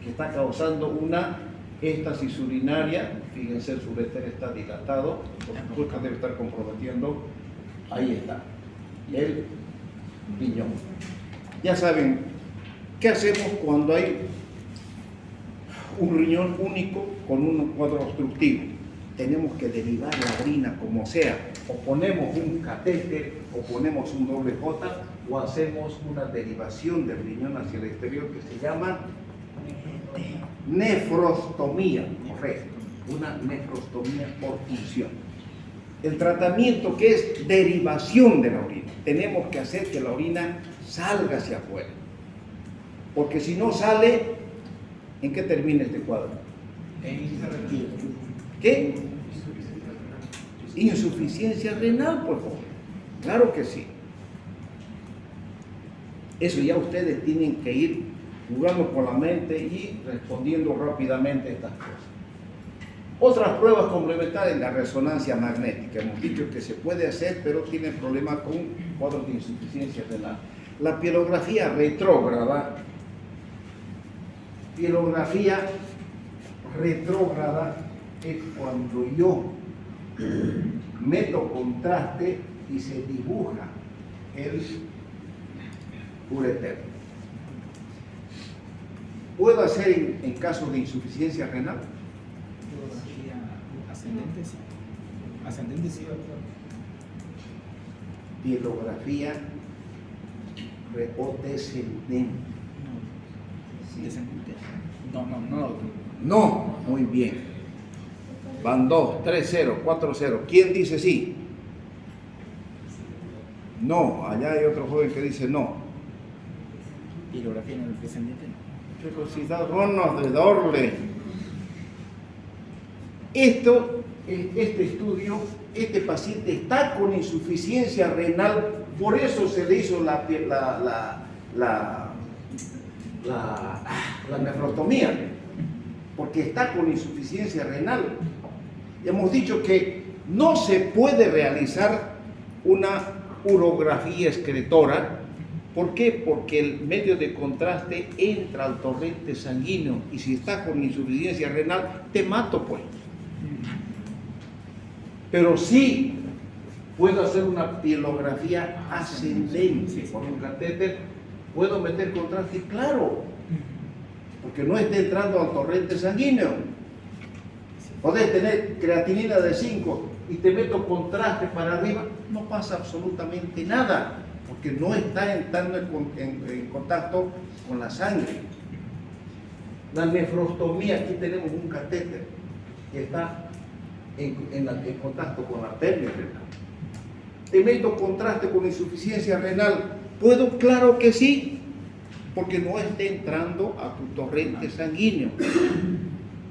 que está causando una éstasis urinaria. Fíjense, el ureter está dilatado, por supuesto debe estar comprometiendo, ahí está, el riñón. Ya saben, ¿qué hacemos cuando hay un riñón único con un cuadro obstructivo? Tenemos que derivar la orina como sea, o ponemos un catéter, o ponemos un doble J, o hacemos una derivación del riñón hacia el exterior que se llama nefrostomía, correcto, una nefrostomía por punción. El tratamiento que es derivación de la orina, tenemos que hacer que la orina salga hacia afuera, porque si no sale, ¿en qué termina este cuadro? ¿Qué? Insuficiencia renal, por favor. Claro que sí. Eso ya ustedes tienen que ir jugando con la mente y respondiendo rápidamente a estas cosas. Otras pruebas complementarias, la resonancia magnética. Hemos dicho que se puede hacer, pero tiene problemas con cuadros de insuficiencia renal. La pielografía retrógrada. Pielografía retrógrada es cuando yo meto contraste y se dibuja el ureter. ¿Puedo hacer en casos de insuficiencia renal? Ascendente, sí. Ascendente, sí. Pielografía o descendente. Descendente. No. No, muy bien. Van 2, 3-0, 4-0. ¿Quién dice sí? No, allá hay otro joven que dice no. Pilografía en el descendente, no. Velocidad bonos de Dorle. Este estudio, este paciente está con insuficiencia renal, por eso se le hizo la nefrostomía, porque está con insuficiencia renal. Hemos dicho que no se puede realizar una urografía excretora. ¿Por qué? Porque el medio de contraste entra al torrente sanguíneo y si está con insuficiencia renal, te mato pues. Pero sí puedo hacer una pielografía ascendente con un catéter, puedo meter contraste, claro, porque no está entrando al torrente sanguíneo. Podés tener creatinina de 5 y te meto contraste para arriba, no pasa absolutamente nada, porque no está entrando en contacto con la sangre. La nefrostomía, aquí tenemos un catéter que está en contacto con la perla renal. ¿Te meto contraste con insuficiencia renal? ¿Puedo? Claro que sí, porque no está entrando a tu torrente sanguíneo.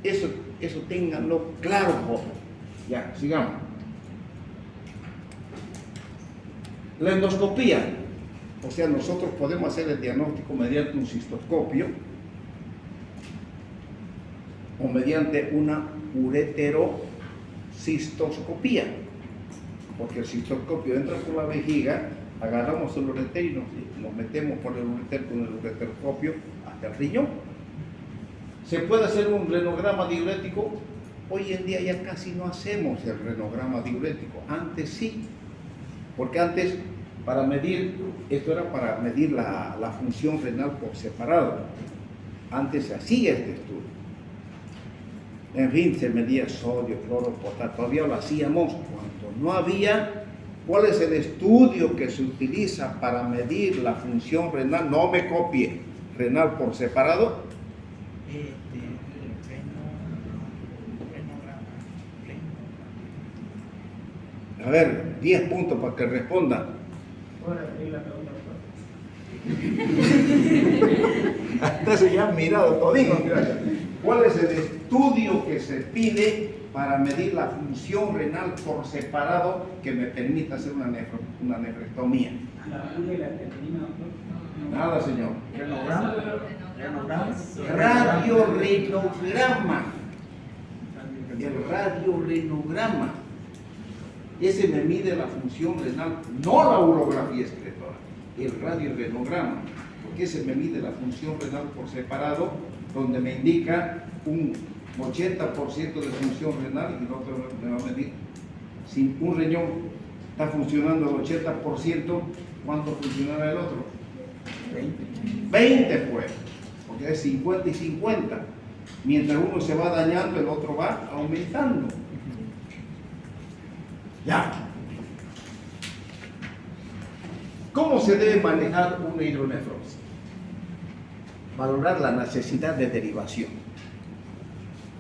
Eso ténganlo claro, joven. Ya, sigamos. La endoscopía, o sea, nosotros podemos hacer el diagnóstico mediante un cistoscopio o mediante una ureterocistoscopía, porque el cistoscopio entra por la vejiga, agarramos el ureter y nos metemos por el ureter con el ureteroscopio hasta el riñón. ¿Se puede hacer un renograma diurético? Hoy en día ya casi no hacemos el renograma diurético, antes sí, porque antes para medir, esto era para medir la función renal por separado, antes se hacía este estudio. En fin, se medía sodio, cloro, potasio, todavía lo hacíamos cuando no había. ¿Cuál es el estudio que se utiliza para medir la función renal? No me copie, renal por separado. A ver, 10 puntos para que respondan. Entonces ya han mirado todito. ¿Cuál es el estudio que se pide para medir la función renal por separado que me permita hacer una nefrectomía? Nada, señor. Radiorenograma. El radiorenograma. Ese me mide la función renal, no la urografía excretora, el radiorenograma, porque ese me mide la función renal por separado, donde me indica un 80% de función renal y el otro me va a medir. Si un riñón está funcionando al 80%, ¿cuánto funcionará el otro? 20 pues, porque es 50 y 50. Mientras uno se va dañando, el otro va aumentando. Ya. ¿Cómo se debe manejar una hidronefrosis? Valorar la necesidad de derivación.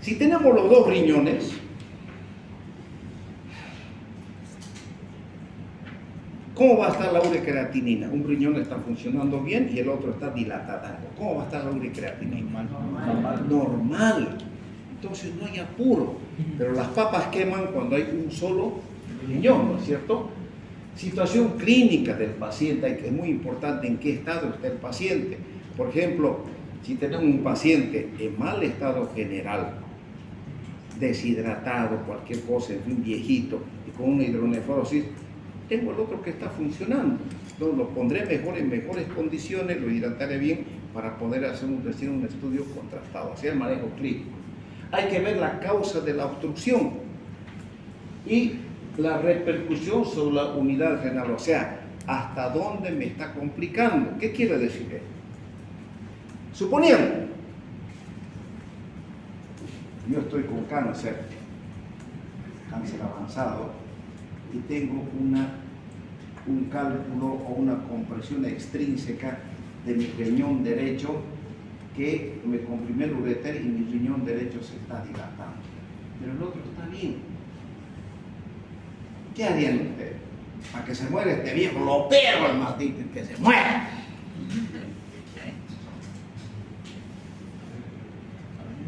Si tenemos los dos riñones, ¿cómo va a estar la urecreatinina? Un riñón está funcionando bien y el otro está dilatado. ¿Cómo va a estar la urecreatinina? Normal. Entonces no hay apuro. Pero las papas queman cuando hay un solo riñón, ¿no es cierto? Situación clínica del paciente, es muy importante en qué estado está el paciente. Por ejemplo, si tenemos un paciente en mal estado general, deshidratado, cualquier cosa, en fin, viejito, y con una hidronefrosis, tengo el otro que está funcionando. Entonces lo pondré mejor en mejores condiciones, lo hidrataré bien para poder hacer un estudio contrastado, hacer el manejo clínico. Hay que ver la causa de la obstrucción y la repercusión sobre la unidad renal, o sea, hasta dónde me está complicando. ¿Qué quiere decir esto? Suponiendo, yo estoy con cáncer avanzado, y tengo un cálculo o una compresión extrínseca de mi riñón derecho que me comprime el ureter y mi riñón derecho se está dilatando, pero el otro está bien. ¿Qué harían ustedes? Para que se muera este viejo, lo opero al maldito y que se muera.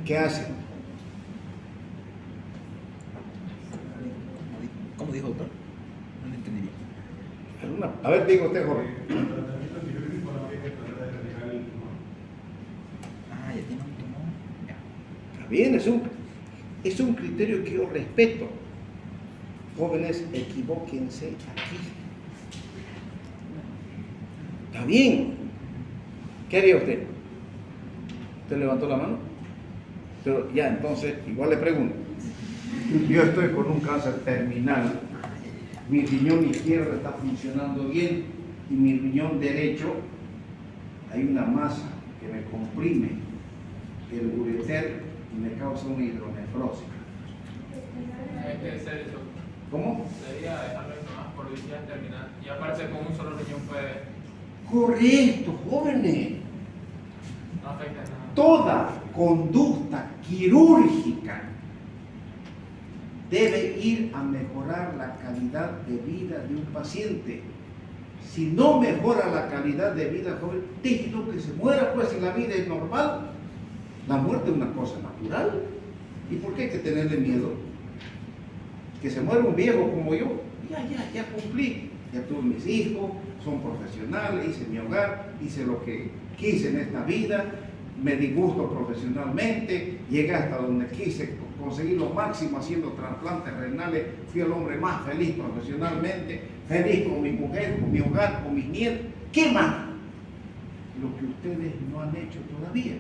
¿Qué hacen? ¿Cómo dijo, doctor? No lo entendí bien. A ver, digo usted, Jorge. Ah, ya tiene un tumor. Ya. Está bien, es un criterio que yo respeto. Jóvenes, equivóquense aquí. Está bien. ¿Qué haría usted? ¿Usted levantó la mano? Pero ya, entonces, igual le pregunto. Yo estoy con un cáncer terminal. Mi riñón izquierdo está funcionando bien y mi riñón derecho hay una masa que me comprime el ureter y me causa una hidronefrosis. Hay que hacer eso. ¿Cómo? Sería dejarlo nomás por vía terminal. Y aparte con un solo riñón puede. Correcto, jóvenes. No afecta nada. Toda conducta quirúrgica debe ir a mejorar la calidad de vida de un paciente. Si no mejora la calidad de vida, joven, déjelo que se muera, pues si la vida es normal. La muerte es una cosa natural. ¿Y por qué hay que tenerle miedo? Que se muera un viejo como yo. Ya cumplí. Ya tuve mis hijos, son profesionales, hice mi hogar, hice lo que quise en esta vida, me di gusto profesionalmente, llegué hasta donde quise, conseguí lo máximo haciendo trasplantes renales, fui el hombre más feliz profesionalmente, feliz con mi mujer, con mi hogar, con mis nietos. ¿Qué más? Lo que ustedes no han hecho todavía.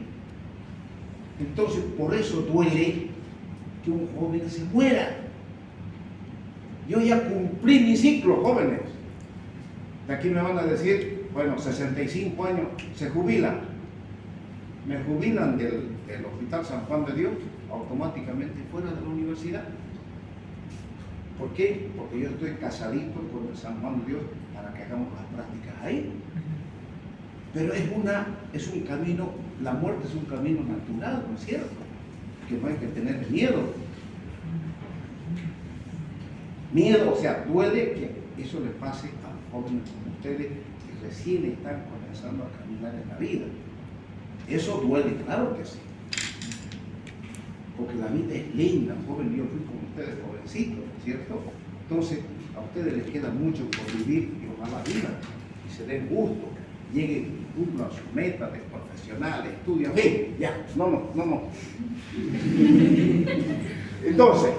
Entonces, por eso duele que un joven se muera. Yo ya cumplí mi ciclo, jóvenes. De aquí me van a decir, bueno, 65 años, se jubilan. Me jubilan del Hospital San Juan de Dios, automáticamente fuera de la universidad. ¿Por qué? Porque yo estoy casadito con el San Juan de Dios para que hagamos las prácticas ahí. Pero es un camino, la muerte es un camino natural, ¿no es cierto? Que no hay que tener miedo. Miedo, o sea, duele que eso le pase a los jóvenes como ustedes que recién están comenzando a caminar en la vida. Eso duele, claro que sí. Porque la vida es linda, joven, yo fui como ustedes jovencitos, ¿cierto? Entonces, a ustedes les queda mucho por vivir y ojalá vivan y se den gusto, lleguen cumplan su meta de profesional, estudian, ven, ya, no. Entonces,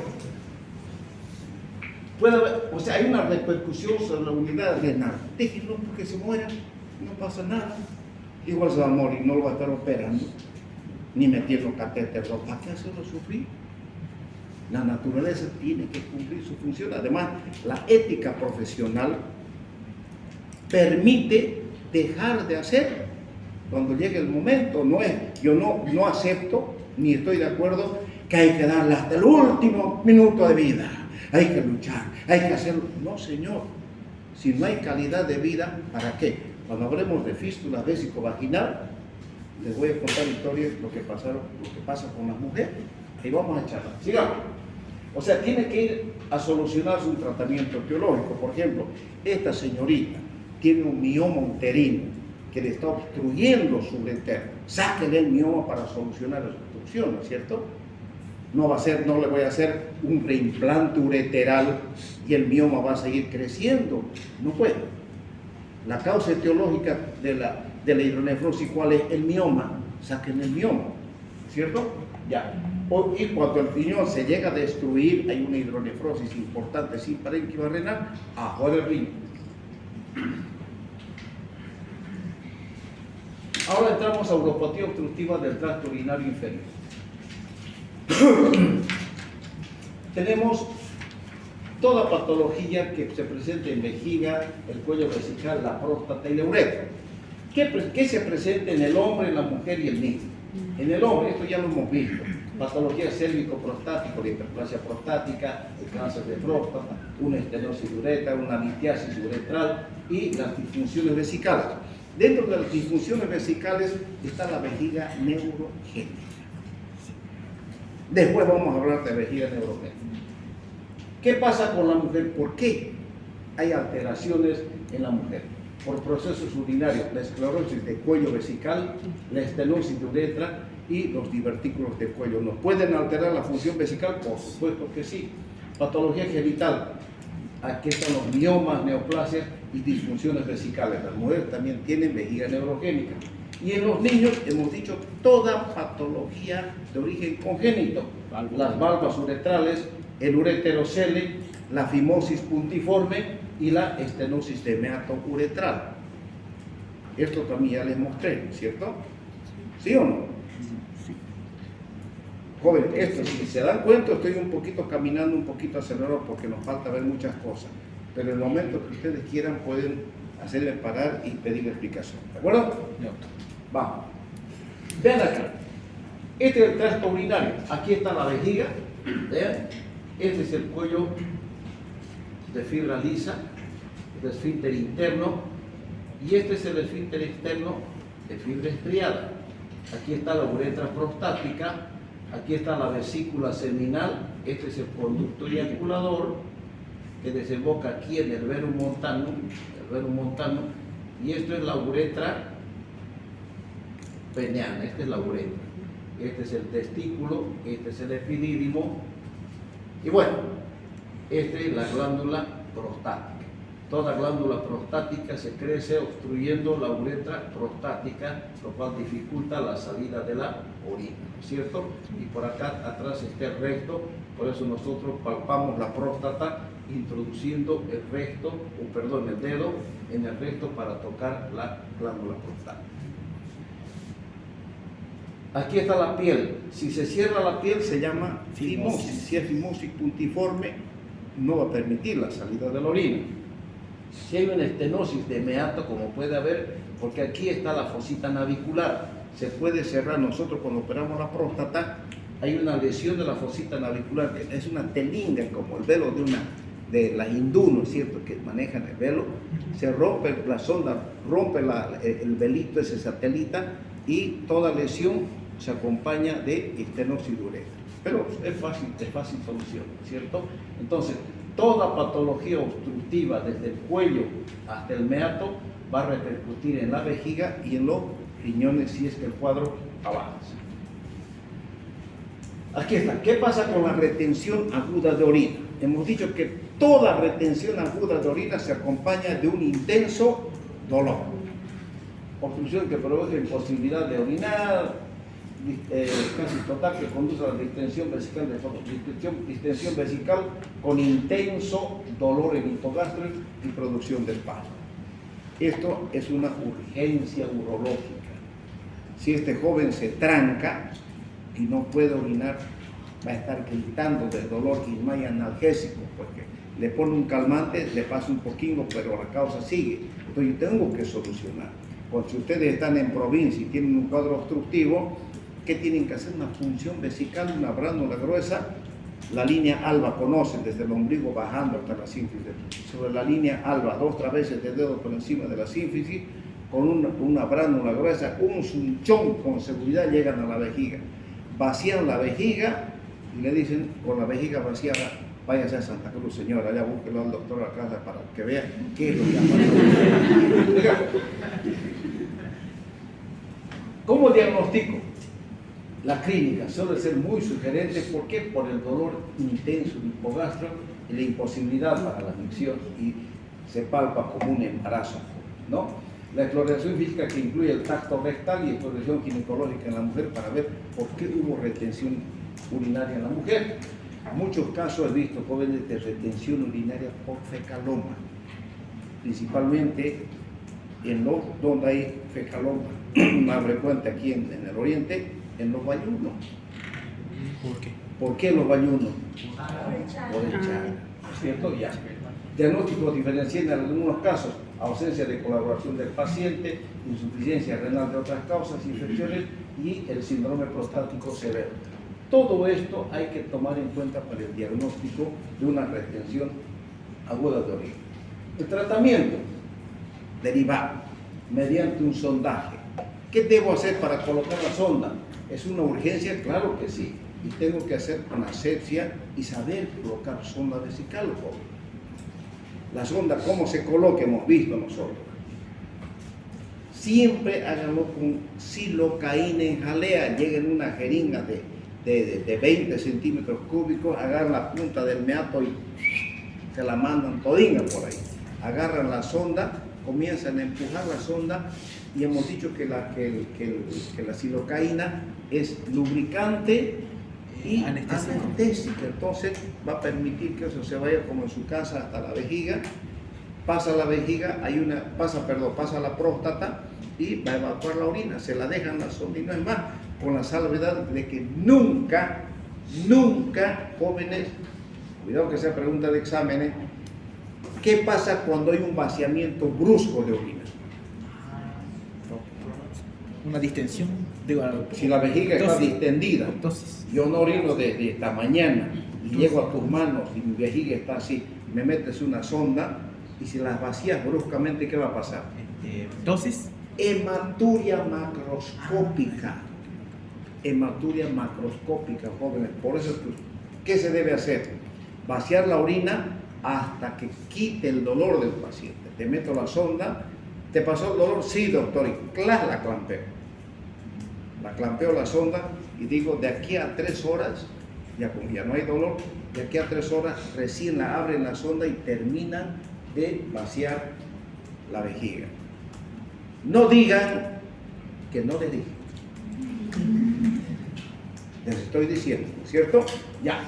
puede haber, o sea, hay una repercusión sobre la unidad renal. Déjenlo porque se muera, no pasa nada. Igual se va a morir, no lo va a estar operando, ni metiendo catéter, ¿para qué hacerlo sufrir? La naturaleza tiene que cumplir su función. Además, la ética profesional permite dejar de hacer cuando llegue el momento. No es, yo no acepto ni estoy de acuerdo que hay que darle hasta el último minuto de vida. Hay que luchar, hay que hacerlo. No, señor. Si no hay calidad de vida, ¿para qué? Cuando hablemos de fístula vésico-vaginal, les voy a contar historias lo que pasa con las mujeres. Y vamos a charlar. Sigamos. O sea, tiene que ir a solucionarse un tratamiento teológico. Por ejemplo, esta señorita tiene un mioma uterino que le está obstruyendo su ureter. Sáquenle el mioma para solucionar la obstrucción, ¿no es cierto? No le voy a hacer un reimplante ureteral y el mioma va a seguir creciendo. No puede. La causa etiológica de la hidronefrosis, ¿cuál es? El mioma. Saquen el mioma, ¿cierto? Ya. Y cuando el riñón se llega a destruir, hay una hidronefrosis importante sin parénquima renal, ajo del riñón. Ahora entramos a uropatía obstructiva del tracto urinario inferior. Tenemos toda patología que se presente en vejiga, el cuello vesical, la próstata y la uretra. ¿Qué se presenta en el hombre, en la mujer y el niño? En el hombre, esto ya lo hemos visto, patología cérvico-prostática, la hiperplasia prostática, el cáncer de próstata, una estenosis de uretra, una litiasis uretral y las disfunciones vesicales. Dentro de las disfunciones vesicales está la vejiga neurogénica. Después vamos a hablar de vejiga neurogénica. ¿Qué pasa con la mujer? ¿Por qué hay alteraciones en la mujer? Por procesos urinarios, la esclerosis de cuello vesical, la estenosis de uretra y los divertículos del cuello. ¿Nos pueden alterar la función vesical? Por supuesto que sí. Patología genital. Aquí están los miomas, neoplasias y disfunciones vesicales. Las mujeres también tienen vejiga neurogénica. Y en los niños hemos dicho toda patología de origen congénito. Las valvas uretrales, el ureterocele, la fimosis puntiforme y la estenosis de meato uretral. Esto también ya les mostré, ¿cierto? ¿Sí o no? Joven, esto, si se dan cuenta, estoy un poquito caminando, un poquito acelerado porque nos falta ver muchas cosas. Pero en el momento que ustedes quieran, pueden hacerme parar y pedir explicación. ¿De acuerdo? Vamos. Vean acá. Este es el tracto urinario. Aquí está la vejiga. ¿Vean? Este es el cuello de fibra lisa, el esfínter interno. Y este es el esfínter externo de fibra estriada. Aquí está la uretra prostática. Aquí está la vesícula seminal. Este es el conducto eyaculador que desemboca aquí en el verum montano, y esto es la uretra peniana. Esta es la uretra. Este es el testículo, este es el epidídimo, y bueno, esta es la glándula prostática. Toda glándula prostática se crece obstruyendo la uretra prostática, lo cual dificulta la salida de la orina, ¿no es cierto? Y por acá atrás está el recto, por eso nosotros palpamos la próstata introduciendo el dedo en el recto para tocar la glándula prostática. Aquí está la piel. Si se cierra la piel se llama fimosis. Si es fimosis puntiforme, no va a permitir la salida de la orina. Si hay una estenosis de meato, como puede haber, porque aquí está la fosita navicular, se puede cerrar. Nosotros cuando operamos la próstata, hay una lesión de la fosita navicular, que es una telinga, como el velo de las hindú, ¿no es cierto?, que manejan el velo. Se rompe la sonda, rompe el velito, ese satelita, y toda lesión se acompaña de estenosis de uretra. Pero es fácil solución, ¿cierto? Entonces, toda patología obstructiva desde el cuello hasta el meato va a repercutir en la vejiga y en los riñones si es que el cuadro avanza. Aquí está. ¿Qué pasa con la retención aguda de orina? Hemos dicho que toda retención aguda de orina se acompaña de un intenso dolor. Obstrucción que produce imposibilidad de orinar, casi total, que conduce a la distensión vesical con intenso dolor evitogástrico y producción de espasmo. Esto es una urgencia urológica. Si este joven se tranca y no puede orinar, va a estar gritando del dolor y no hay analgésico, porque le pone un calmante, le pasa un poquito, pero la causa sigue. Entonces yo tengo que solucionar. Porque si ustedes están en provincia y tienen un cuadro obstructivo, ¿qué tienen que hacer? Una punción vesical, una bránula gruesa, la línea alba, conocen, desde el ombligo bajando hasta la sínfisis. Sobre la línea alba, 2-3 veces de dedo por encima de la sínfisis, con una bránula gruesa, un sunchón con seguridad llegan a la vejiga. Vacían la vejiga y le dicen, con la vejiga vaciada, váyase a Santa Cruz, señora, allá búsquelo al doctor a la casa para que vea qué es lo que ha pasado. ¿Cómo diagnostico? La clínica suele ser muy sugerente. ¿Por qué? Por el dolor intenso hipogástrico y la imposibilidad para la micción, y se palpa como un embarazo, ¿no? La exploración física, que incluye el tacto rectal, y exploración ginecológica en la mujer para ver por qué hubo retención urinaria en la mujer. En muchos casos he visto jóvenes de retención urinaria por fecaloma, principalmente en los donde hay fecaloma más frecuente aquí en el oriente, en los bayunos. ¿Por qué? ¿Por qué los bayunos? Por el Chaga, ¿cierto? Ya. Diagnóstico diferencial en algunos casos: ausencia de colaboración del paciente, insuficiencia renal de otras causas, infecciones y el síndrome prostático severo. Todo esto hay que tomar en cuenta para el diagnóstico de una retención aguda de orina. El tratamiento derivado mediante un sondaje. ¿Qué debo hacer para colocar la sonda? ¿Es una urgencia? Claro que sí. Y tengo que hacer con asepsia y saber colocar sonda vesical, joven. La sonda, ¿cómo se coloca? Hemos visto nosotros. Siempre háganlo con silocaína en jalea. Lleguen una jeringa de 20 centímetros cúbicos, agarran la punta del meato y se la mandan todinga por ahí. Agarran la sonda, comienzan a empujar la sonda, y hemos dicho que la silocaína es lubricante y anestésica. Entonces va a permitir que eso se vaya como en su casa hasta la vejiga, pasa la vejiga, pasa la próstata y va a evacuar la orina, se la dejan la sonda y no es más, con la salvedad de que nunca, jóvenes, cuidado que sea pregunta de exámenes, ¿qué pasa cuando hay un vaciamiento brusco de orina? Una distensión, digo, Si la vejiga está distendida, entonces, yo no orino desde esta mañana y llego a tus manos y mi vejiga está así, me metes una sonda y si las vacías bruscamente, ¿qué va a pasar? entonces, Hematuria macroscópica. Hematuria macroscópica, jóvenes. Por eso, ¿qué se debe hacer? Vaciar la orina hasta que quite el dolor del paciente. Te meto la sonda, ¿te pasó el dolor? Sí, doctor, y ¡clas! La clampeo. La clampeo la sonda y digo, de aquí a 3 horas, ya no hay dolor, de aquí a 3 horas recién la abren la sonda y terminan de vaciar la vejiga. No digan que no les dije. Les estoy diciendo, ¿cierto? Ya.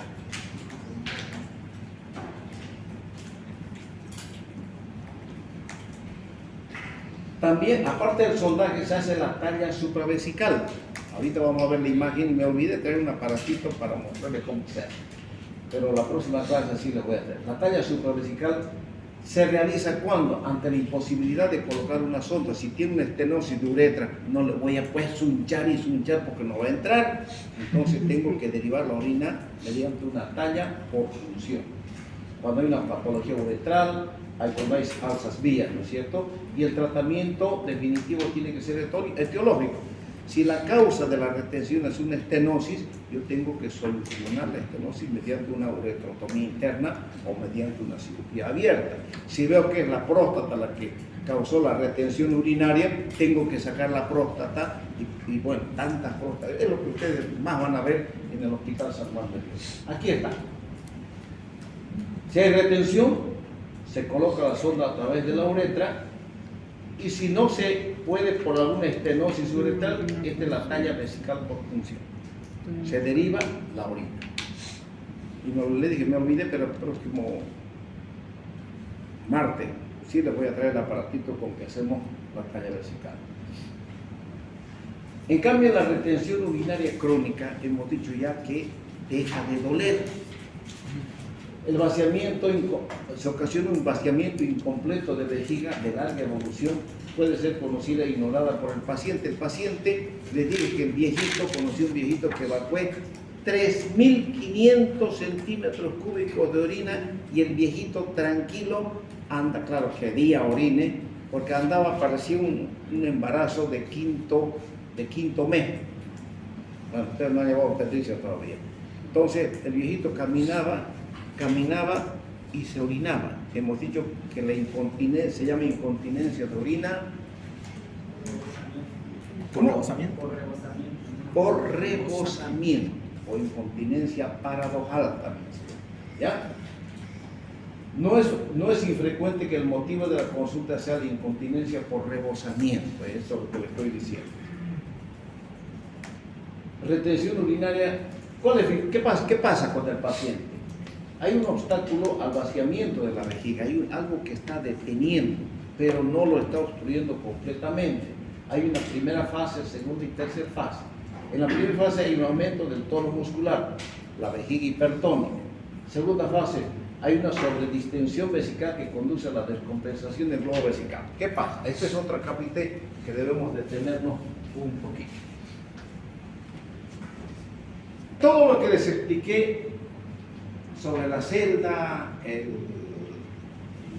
También, aparte del sondaje, se hace la talla supravesical. Ahorita vamos a ver la imagen y me olvidé traer un aparatito para mostrarles cómo se hace. Pero la próxima clase sí les voy a hacer. La talla supravesical se realiza cuando, ante la imposibilidad de colocar una sonda, si tiene una estenosis de uretra, no le voy a pues sunchar porque no va a entrar, entonces tengo que derivar la orina mediante una talla por función. Cuando hay una patología uretral, cuando hay falsas vías, ¿no es cierto? Y el tratamiento definitivo tiene que ser etiológico. Si la causa de la retención es una estenosis, yo tengo que solucionar la estenosis mediante una uretrotomía interna o mediante una cirugía abierta. Si veo que es la próstata la que causó la retención urinaria, tengo que sacar la próstata y bueno, tantas próstatas. Es lo que ustedes más van a ver en el Hospital San Juan de Dios. Aquí está. Si hay retención, se coloca la sonda a través de la uretra. Y si no se puede por alguna estenosis uretral, esta es la talla vesical por función. Se deriva la orina. Y le dije, me olvidé, pero el próximo martes sí les voy a traer el aparatito con que hacemos la talla vesical. En cambio, la retención urinaria crónica, hemos dicho ya que deja de doler. El vaciamiento, se ocasiona un vaciamiento incompleto de vejiga de larga evolución, puede ser conocida e ignorada por el paciente. El paciente le dice que el viejito, conoció un viejito que evacué 3.500 centímetros cúbicos de orina y el viejito tranquilo anda, claro que día orine, porque andaba, parecía un embarazo de quinto mes. Bueno, usted no ha llevado obstetricia todavía. Entonces el viejito caminaba y se orinaba. Hemos dicho que la incontinencia se llama incontinencia de orina. ¿por rebosamiento? Por rebosamiento o incontinencia paradojal también. ¿Ya? No es infrecuente que el motivo de la consulta sea la incontinencia por rebosamiento. Eso es lo que le estoy diciendo. Retención urinaria. ¿Qué pasa con el paciente? Hay un obstáculo al vaciamiento de la vejiga, hay algo que está deteniendo, pero no lo está obstruyendo completamente. Hay una primera fase, segunda y tercera fase. En la primera fase hay un aumento del tono muscular, la vejiga hipertónica. Segunda fase, hay una sobredistensión vesical que conduce a la descompensación del globo vesical. ¿Qué pasa? Esta es otra capite que debemos detenernos un poquito. Todo lo que les expliqué sobre la celda,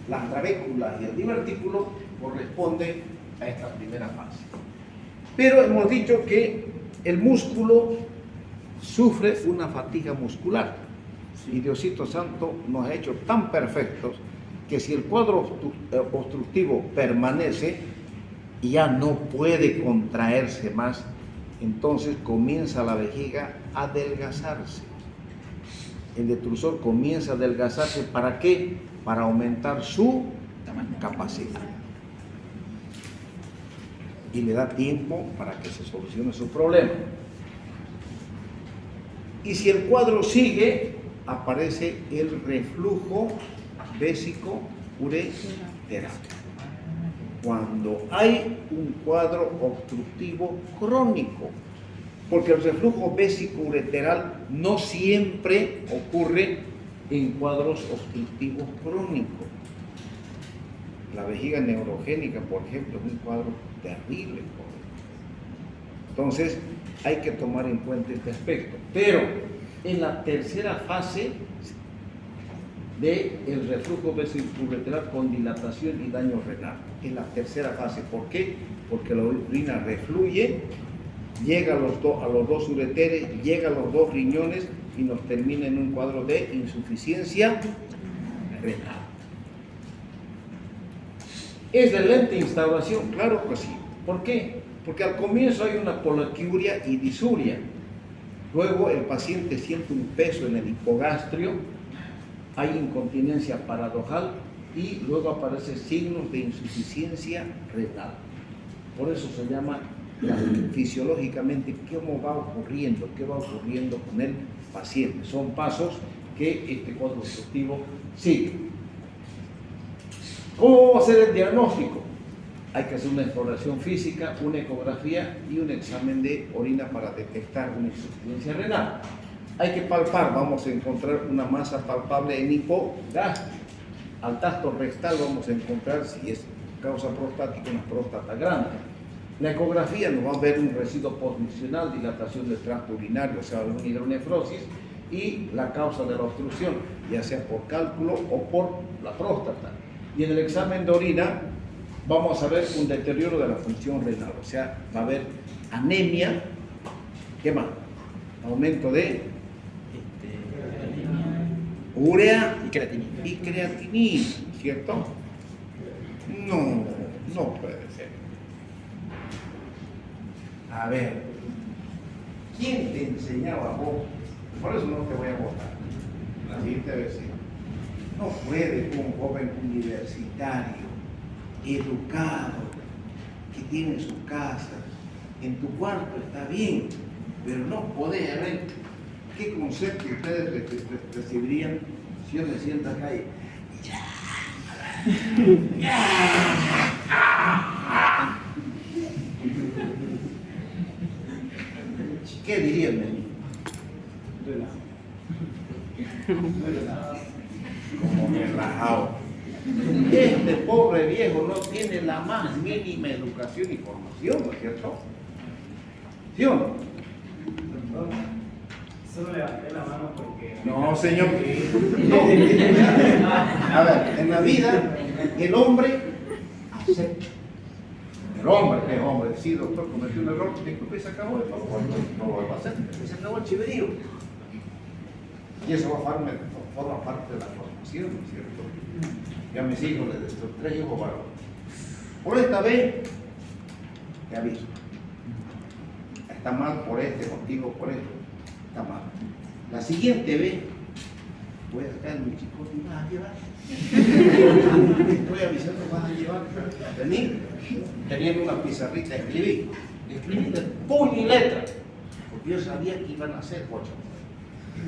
las trabéculas y el divertículo corresponde a esta primera fase. Pero hemos dicho que el músculo sufre una fatiga muscular. Y Diosito Santo nos ha hecho tan perfectos que si el cuadro obstructivo permanece y ya no puede contraerse más, entonces comienza la vejiga a adelgazarse. El detrusor comienza a adelgazarse. ¿Para qué? Para aumentar su capacidad. Y le da tiempo para que se solucione su problema. Y si el cuadro sigue, aparece el reflujo vésico ureteral. Cuando hay un cuadro obstructivo crónico, porque el reflujo vésico-ureteral no siempre ocurre en cuadros obstructivos crónicos. La vejiga neurogénica, por ejemplo, es un cuadro terrible. Entonces, hay que tomar en cuenta este aspecto. Pero en la tercera fase del reflujo vésico-ureteral con dilatación y daño renal, en la tercera fase. ¿Por qué? Porque la orina refluye, llega a los dos ureteres, llega a los dos riñones y nos termina en un cuadro de insuficiencia renal. ¿Es de lenta instauración? Claro que sí. ¿Por qué? Porque al comienzo hay una poliquiuria y disuria. Luego el paciente siente un peso en el hipogastrio, hay incontinencia paradojal y luego aparecen signos de insuficiencia renal. Por eso se llama fisiológicamente cómo va ocurriendo, qué va ocurriendo con el paciente. Son pasos que este cuadro obstructivo sigue. ¿Cómo va a ser el diagnóstico? Hay que hacer una exploración física, una ecografía y un examen de orina para detectar una insuficiencia renal. Hay que palpar, vamos a encontrar una masa palpable en hipogastrio. Al tacto rectal vamos a encontrar, si es causa prostática, una próstata grande. La ecografía nos va a ver un residuo postmisional, dilatación del tracto urinario, o sea, una hidronefrosis, y la causa de la obstrucción, ya sea por cálculo o por la próstata. Y en el examen de orina vamos a ver un deterioro de la función renal, o sea, va a haber anemia, ¿qué más? Aumento de urea y creatinina, ¿cierto? No puede ser. A ver, ¿quién te enseñaba a vos? Por eso no te voy a votar. La siguiente vez sí. No puede un joven universitario, educado, que tiene su casa, en tu cuarto está bien, pero no puede ver qué concepto ustedes recibirían si yo me siento acá y ¿qué dirían de mí? Como relajado. Este pobre viejo no tiene la más mínima educación y formación, ¿no es cierto? ¿Sí o no? Solo levanté la mano porque... No, señor. No. A ver, en la vida, el hombre acepta. El hombre, ¿qué hombre? Sí, doctor, cometió un error, disculpe, se acabó, no lo va a hacer, se acabó el chiverío. Y eso forma parte de la formación, ¿no es cierto? Ya a mis hijos les destruí 3 hijos varones. Por esta vez, te aviso. Está mal por este, contigo por esto. Está mal. La siguiente vez, voy a sacar mi chico y vas a llevar. Estoy avisando, vas a llevar. Vení, teniendo una pizarrita, escribí de puño y letra. Porque yo sabía que iban a hacer 8.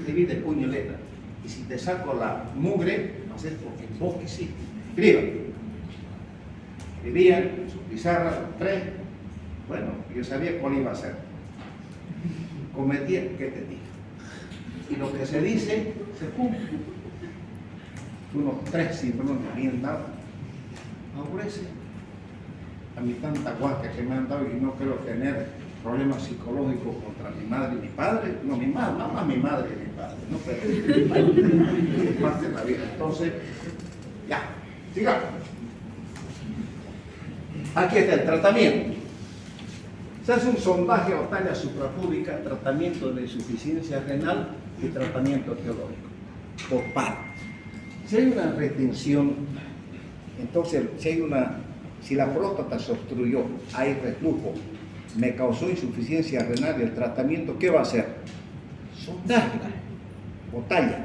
Escribí de puño y letra. Y si te saco la mugre, va a ser porque vos quisiste. Escriban. Escribían en su pizarra, los 3. Bueno, yo sabía cuál iba a ser. Cometía, ¿qué te dije? Y lo que se dice, se cumple. Unos 3 cimbrones bien dados. Aborrece. A mí tanta guasca que me han dado y no quiero tener problemas psicológicos contra mi madre y mi padre. No, mi madre, más mi madre y mi padre. No, pero es parte de la vida. Entonces, ya, sigamos. Aquí está el tratamiento. Se hace un sondaje o talla suprapúbica, tratamiento de insuficiencia renal y tratamiento teológico, por partes. Si hay una retención, entonces si la próstata se obstruyó, hay reflujo, me causó insuficiencia renal, el tratamiento, ¿qué va a hacer? Sondarla o talla.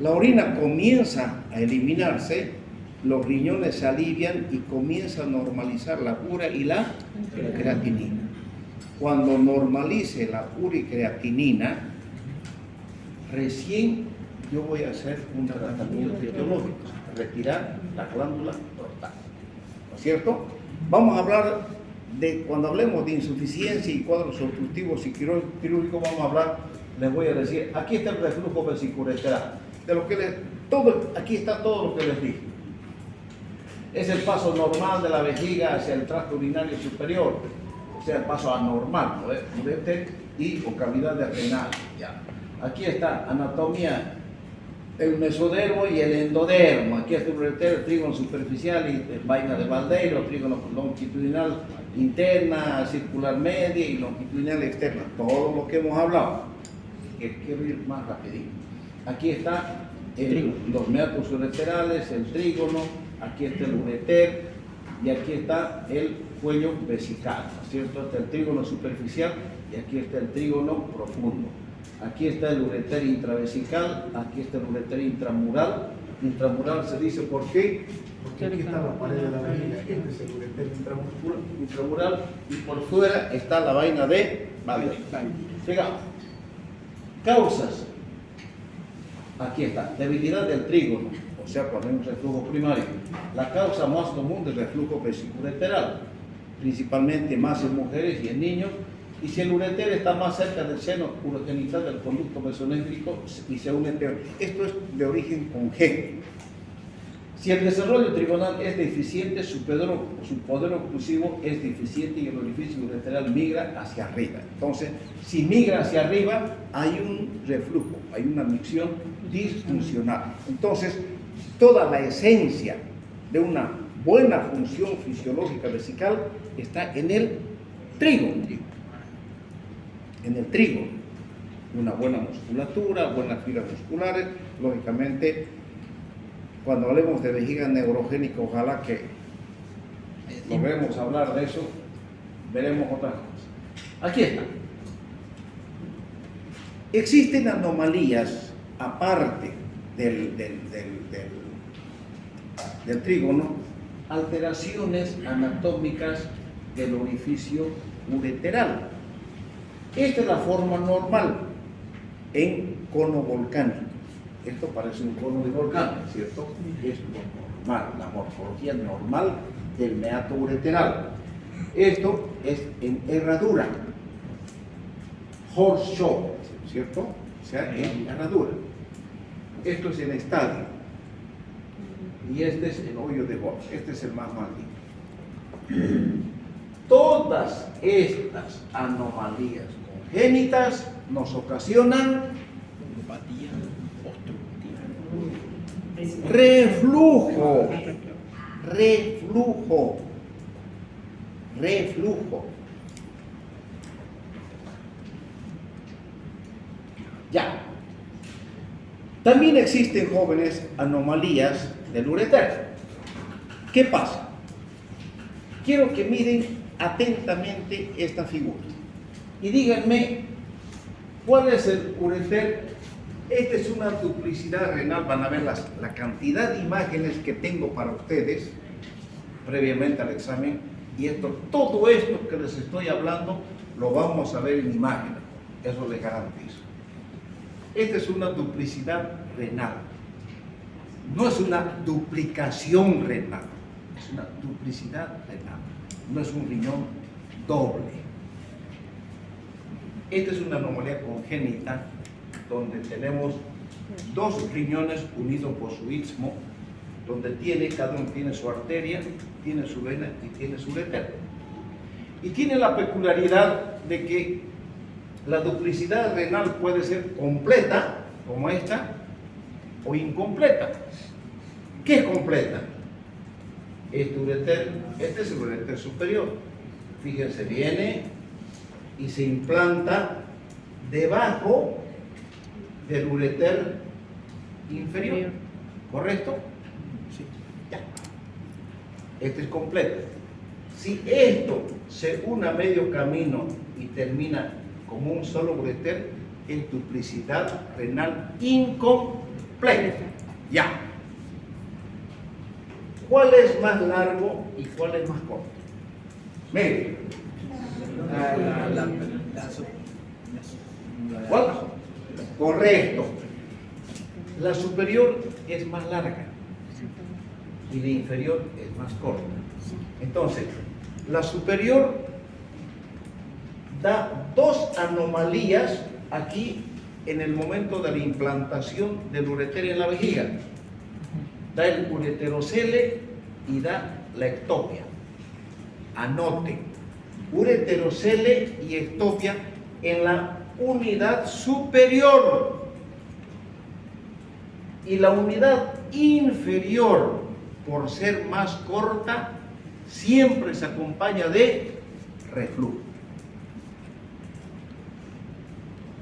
La orina comienza a eliminarse, los riñones se alivian y comienza a normalizar la urea y la creatinina. Cuando normalice la urea y creatinina, recién yo voy a hacer un tratamiento fisiológico, retirar la glándula frontal. ¿No es cierto? Vamos a hablar de, cuando hablemos de insuficiencia y cuadros obstructivos y quirúrgicos, vamos a hablar, les voy a decir, aquí está el reflujo vesicoureteral. De lo que aquí está todo lo que les dije. Es el paso normal de la vejiga hacia el tracto urinario superior, o sea, el paso anormal, ¿no? Ureter y o cavidades renales. Ya. Aquí está anatomía, el mesodermo y el endodermo. Aquí está el ureter, el trígono superficial y vaina de Valdeiro, trígono longitudinal interna, circular media y longitudinal externa. Todo lo que hemos hablado. Quiero ir más rapidito. Aquí está los meatos ureterales, el trígono, aquí está el ureter y aquí está el cuello vesical, ¿no es cierto? Está el trígono superficial y aquí está el trígono profundo. Aquí está el ureter intravesical, aquí está el ureter intramural. Intramural se dice ¿por qué? Porque aquí está la pared de la vejiga, este es el ureter intramural y por fuera está la vaina de Valdeiro. Sigamos. Causas. Aquí está, debilidad del trígono, o sea, cuando hay un reflujo primario. La causa más común del reflujo vesicoureteral, principalmente más en mujeres y en niños, y si el ureter está más cerca del seno urogenital del conducto mesonéfrico y se une esto es de origen congénito. Si el desarrollo trigonal es deficiente, su poder oclusivo es deficiente y el orificio ureteral migra hacia arriba. Entonces, si migra hacia arriba, hay un reflujo, hay una micción disfuncional. Entonces, toda la esencia de una buena función fisiológica vesical está en el trígono. En el trígono. Una buena musculatura, buenas fibras musculares, lógicamente. Cuando hablemos de vejiga neurogénica, ojalá que logremos hablar de eso, veremos otras cosas. Aquí está. Existen anomalías, aparte del trígono, alteraciones anatómicas del orificio ureteral. Esta es la forma normal en cono volcánico. Esto parece un cono de volcán, ¿cierto? Es lo normal, la morfología normal del meato ureteral. Esto es en herradura, horseshoe, ¿cierto? O sea, en herradura. Esto es en estadio. Y este es el hoyo de Bosch. Este es el más maldito. Todas estas anomalías congénitas nos ocasionan reflujo. Ya. También existen, jóvenes, anomalías del ureter. ¿Qué pasa? Quiero que miren atentamente esta figura y díganme cuál es el ureter. Esta es una duplicidad renal, van a ver la cantidad de imágenes que tengo para ustedes previamente al examen y todo esto que les estoy hablando lo vamos a ver en imágenes, eso les garantizo. Esta es una duplicidad renal, no es una duplicación renal, es una duplicidad renal, no es un riñón doble. Esta es una anomalía congénita donde tenemos dos riñones unidos por su istmo, donde cada uno tiene su arteria, tiene su vena y tiene su ureter. Y tiene la peculiaridad de que la duplicidad renal puede ser completa, como esta, o incompleta. ¿Qué es completa? Este es el ureter superior. Fíjense, viene y se implanta debajo del ureter inferior, ¿correcto? Sí. Ya. Este es completo. Si esto se une a medio camino y termina como un solo ureter, es duplicidad renal incompleta. Ya. ¿Cuál es más largo y cuál es más corto? Miren. ¿Cuál? Correcto. La superior es más larga y la inferior es más corta. Entonces, la superior da dos anomalías aquí en el momento de la implantación del ureter en la vejiga. Da el ureterocele y da la ectopia. Anoten, ureterocele y ectopia en la unidad superior. Y la unidad inferior, por ser más corta, siempre se acompaña de reflujo.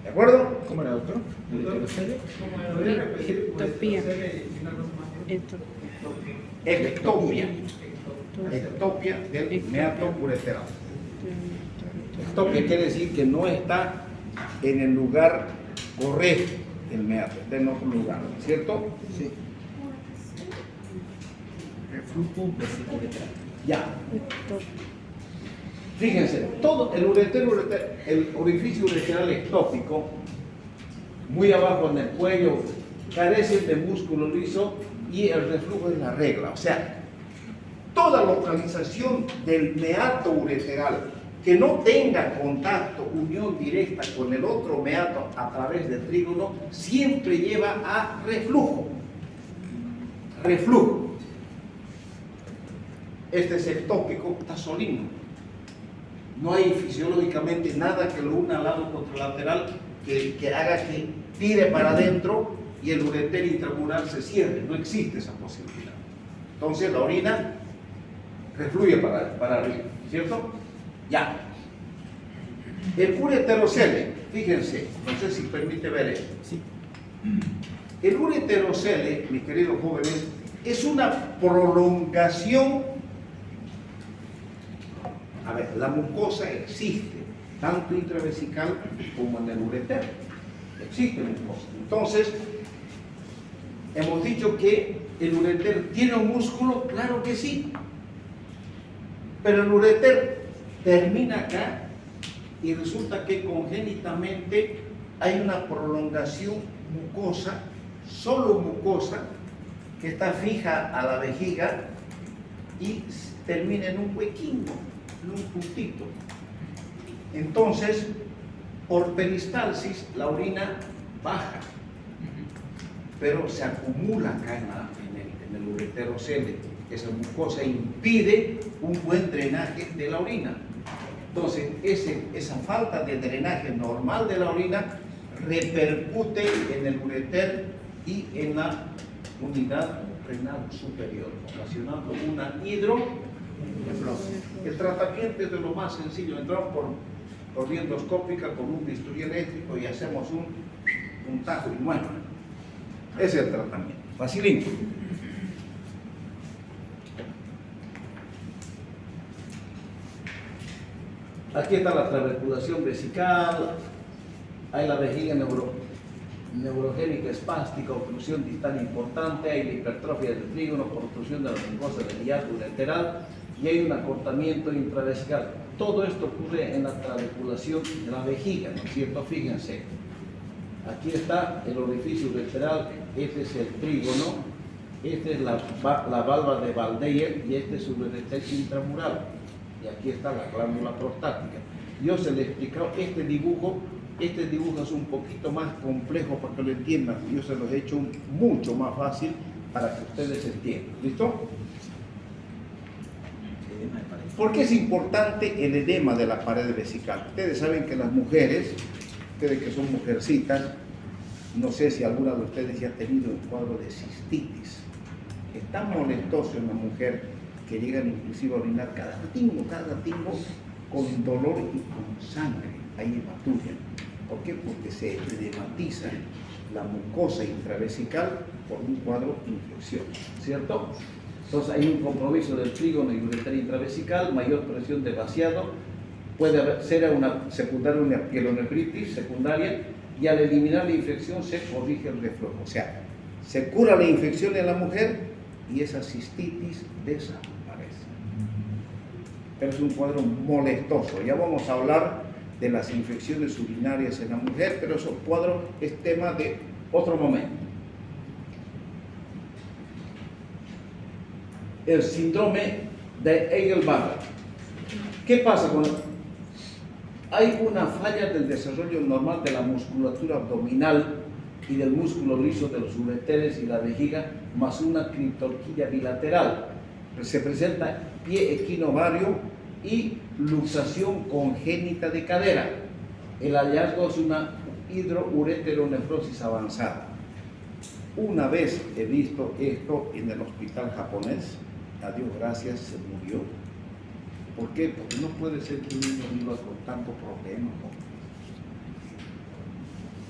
¿De acuerdo? ¿Cómo era, doctor? ¿Ureterocele? ¿Podría repetir? Ectopía. Y una cosa más. Esto. Ectopia. Ectopia del meato ureteral. Ectopia quiere decir que no está en el lugar correcto el meato, está en otro lugar, ¿cierto? Sí. Reflujo vesicular. Ya. Fíjense, todo el el orificio ureteral ectópico, muy abajo en el cuello, carece de músculo liso y el reflujo es la regla. O sea, toda localización del meato ureteral que no tenga contacto, unión directa con el otro meato a través del trígono, siempre lleva a reflujo. Reflujo. Este es ectópico, está solino. No hay fisiológicamente nada que lo una al lado contralateral que haga que tire para adentro y el ureter intramural se cierre. No existe esa posibilidad. Entonces la orina refluye para arriba, ¿cierto? Ya. El ureterocele, fíjense, no sé si permite ver esto. Sí. El ureterocele, mis queridos jóvenes, es una prolongación. A ver, la mucosa existe, tanto intravesical como en el ureter. Existe mucosa. Entonces, hemos dicho que el ureter tiene un músculo, claro que sí. Pero el ureter termina acá y resulta que congénitamente hay una prolongación mucosa, solo mucosa, que está fija a la vejiga y termina en un huequito, en un puntito. Entonces, por peristalsis, la orina baja, pero se acumula acá en el ureterocele. Esa mucosa impide un buen drenaje de la orina. Entonces, esa falta de drenaje normal de la orina repercute en el ureter y en la unidad renal superior, ocasionando una hidronefrosis. El tratamiento es de lo más sencillo. Entramos por vía endoscópica con un bisturí eléctrico y hacemos un tajo y muestra. Ese es el tratamiento. Facilito. Aquí está la trabeculación vesical, hay la vejiga neurogénica espástica, obstrucción distal importante, hay la hipertrofia del trígono por obstrucción de la mucosa del hiato ureteral y hay un acortamiento intravesical. Todo esto ocurre en la trabeculación de la vejiga, ¿no es cierto? Fíjense, aquí está el orificio ureteral, este es el trígono, esta es la valva de Valdeyer y este es su ureter intramural. Y aquí está la glándula prostática. Yo se le he explicado este dibujo es un poquito más complejo para que lo entiendan. Yo se los he hecho mucho más fácil para que ustedes entiendan. ¿Listo? ¿Por qué es importante el edema de la pared vesical? Ustedes saben que las mujeres, ustedes que son mujercitas, no sé si alguna de ustedes ya ha tenido un cuadro de cistitis. Es tan molestoso en la mujer que llegan inclusive a orinar cada ratingo, con dolor y con sangre, hay hematuria. ¿Por qué? Porque se edematiza la mucosa intravesical por un cuadro de infección, ¿cierto? Entonces hay un compromiso del trígono y ureter intravesical, mayor presión de vaciado, puede ser una secundaria, una pielonefritis secundaria, y al eliminar la infección se corrige el reflujo. O sea, se cura la infección en la mujer y esa cistitis desaparece. Pero es un cuadro molestoso. Ya vamos a hablar de las infecciones urinarias en la mujer, pero ese cuadro es tema de otro momento. el síndrome de Eigelbach. ¿Qué pasa con hay una falla del desarrollo normal de la musculatura abdominal y del músculo liso de los ureteres y la vejiga, más una criptorquía bilateral. Se presenta pie equinovario y luxación congénita de cadera. El hallazgo es una hidroureteronefrosis avanzada. Una vez he visto esto en el hospital japonés, a Dios gracias, se murió. ¿Por qué? Porque no puede ser que un niño viva con tanto problema, ¿no?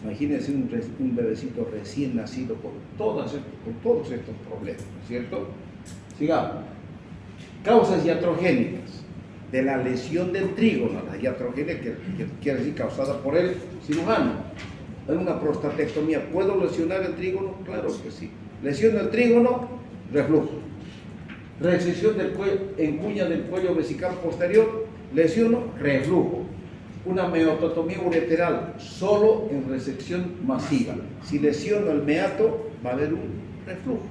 Imagínense un bebecito recién nacido con todos estos problemas, ¿no es cierto? Sigamos. Causas iatrogénicas de la lesión del trígono, la iatrogenia que quiere decir causada por el cirujano. En una prostatectomía, ¿puedo lesionar el trígono? Claro que sí. Lesión del trígono, reflujo. Recesión del cuello, en cuña del cuello vesical posterior, lesiono, reflujo. Una meatotomía ureteral, solo en resección masiva. Si lesiono el meato, va a haber un reflujo.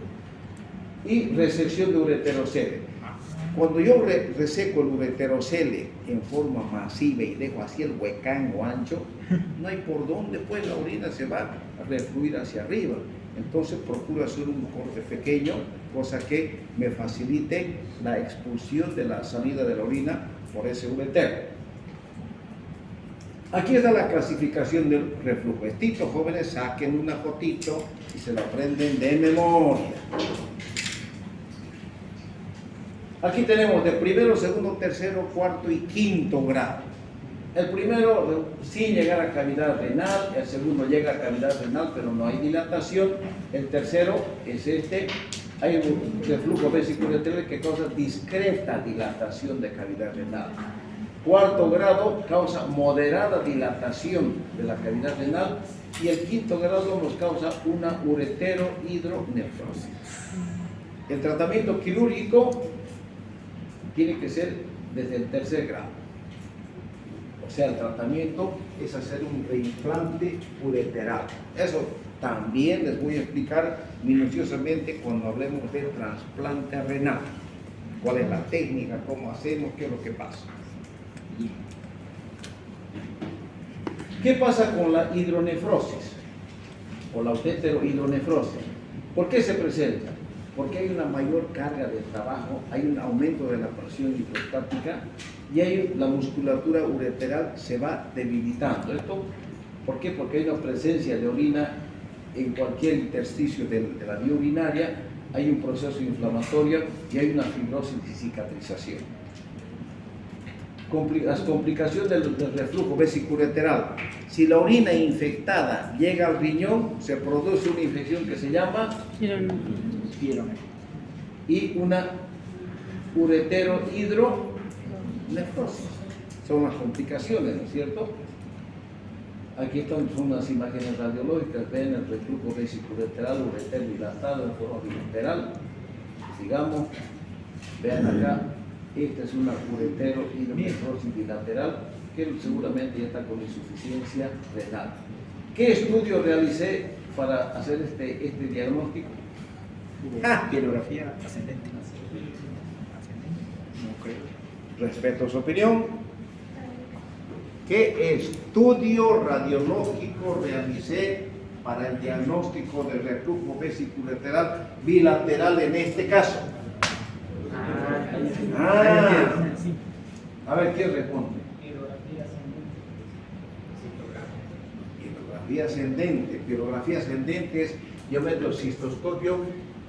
Y resección de ureterocele. Cuando yo reseco el ureterocele en forma masiva y dejo así el huecango ancho, no hay por dónde, pues la orina se va a refluir hacia arriba. Entonces procuro hacer un corte pequeño, cosa que me facilite la expulsión de la salida de la orina por ese uretero. Aquí está la clasificación del reflujo. Estos jóvenes saquen una fotito y se la aprenden de memoria. Aquí tenemos de primero, segundo, tercero, cuarto y quinto grado. El primero sin llegar a cavidad renal, el segundo llega a cavidad renal pero no hay dilatación, el tercero es hay un reflujo vesicoureteral que causa discreta dilatación de cavidad renal. Cuarto grado causa moderada dilatación de la cavidad renal y el quinto grado nos causa una ureterohidronefrosis. El tratamiento quirúrgico tiene que ser desde el tercer grado. O sea, el tratamiento es hacer un reimplante ureteral. Eso también les voy a explicar minuciosamente cuando hablemos de trasplante renal. ¿Cuál es la técnica? ¿Cómo hacemos? ¿Qué es lo que pasa? ¿Qué pasa con la hidronefrosis o la ureterohidronefrosis? ¿Por qué se presenta? Porque hay una mayor carga de trabajo, hay un aumento de la presión hidrostática y la musculatura ureteral se va debilitando. ¿Esto por qué? Porque hay una presencia de orina en cualquier intersticio de la vía urinaria, hay un proceso inflamatorio y hay una fibrosis y cicatrización. Las complicaciones del reflujo vesicoureteral. Si la orina infectada llega al riñón, se produce una infección que se llama pielonefrosis y una ureterohidronefrosis. Son las complicaciones, ¿no es cierto? Aquí son unas imágenes radiológicas, ven el reflujo vesicoureteral, uretero dilatado en forma bilateral. Sigamos, vean acá. Esta es una ureterohidronefrosis bilateral que seguramente ya está con insuficiencia renal. ¿Qué estudio realicé para hacer este diagnóstico? Pielografía ascendente. No creo. Respeto su opinión. ¿Qué estudio radiológico realicé para el diagnóstico del reflujo vesicoureteral bilateral en este caso? A ver, ¿quién responde? Pirografía ascendente. Pirografía ascendente es, yo meto el cistoscopio,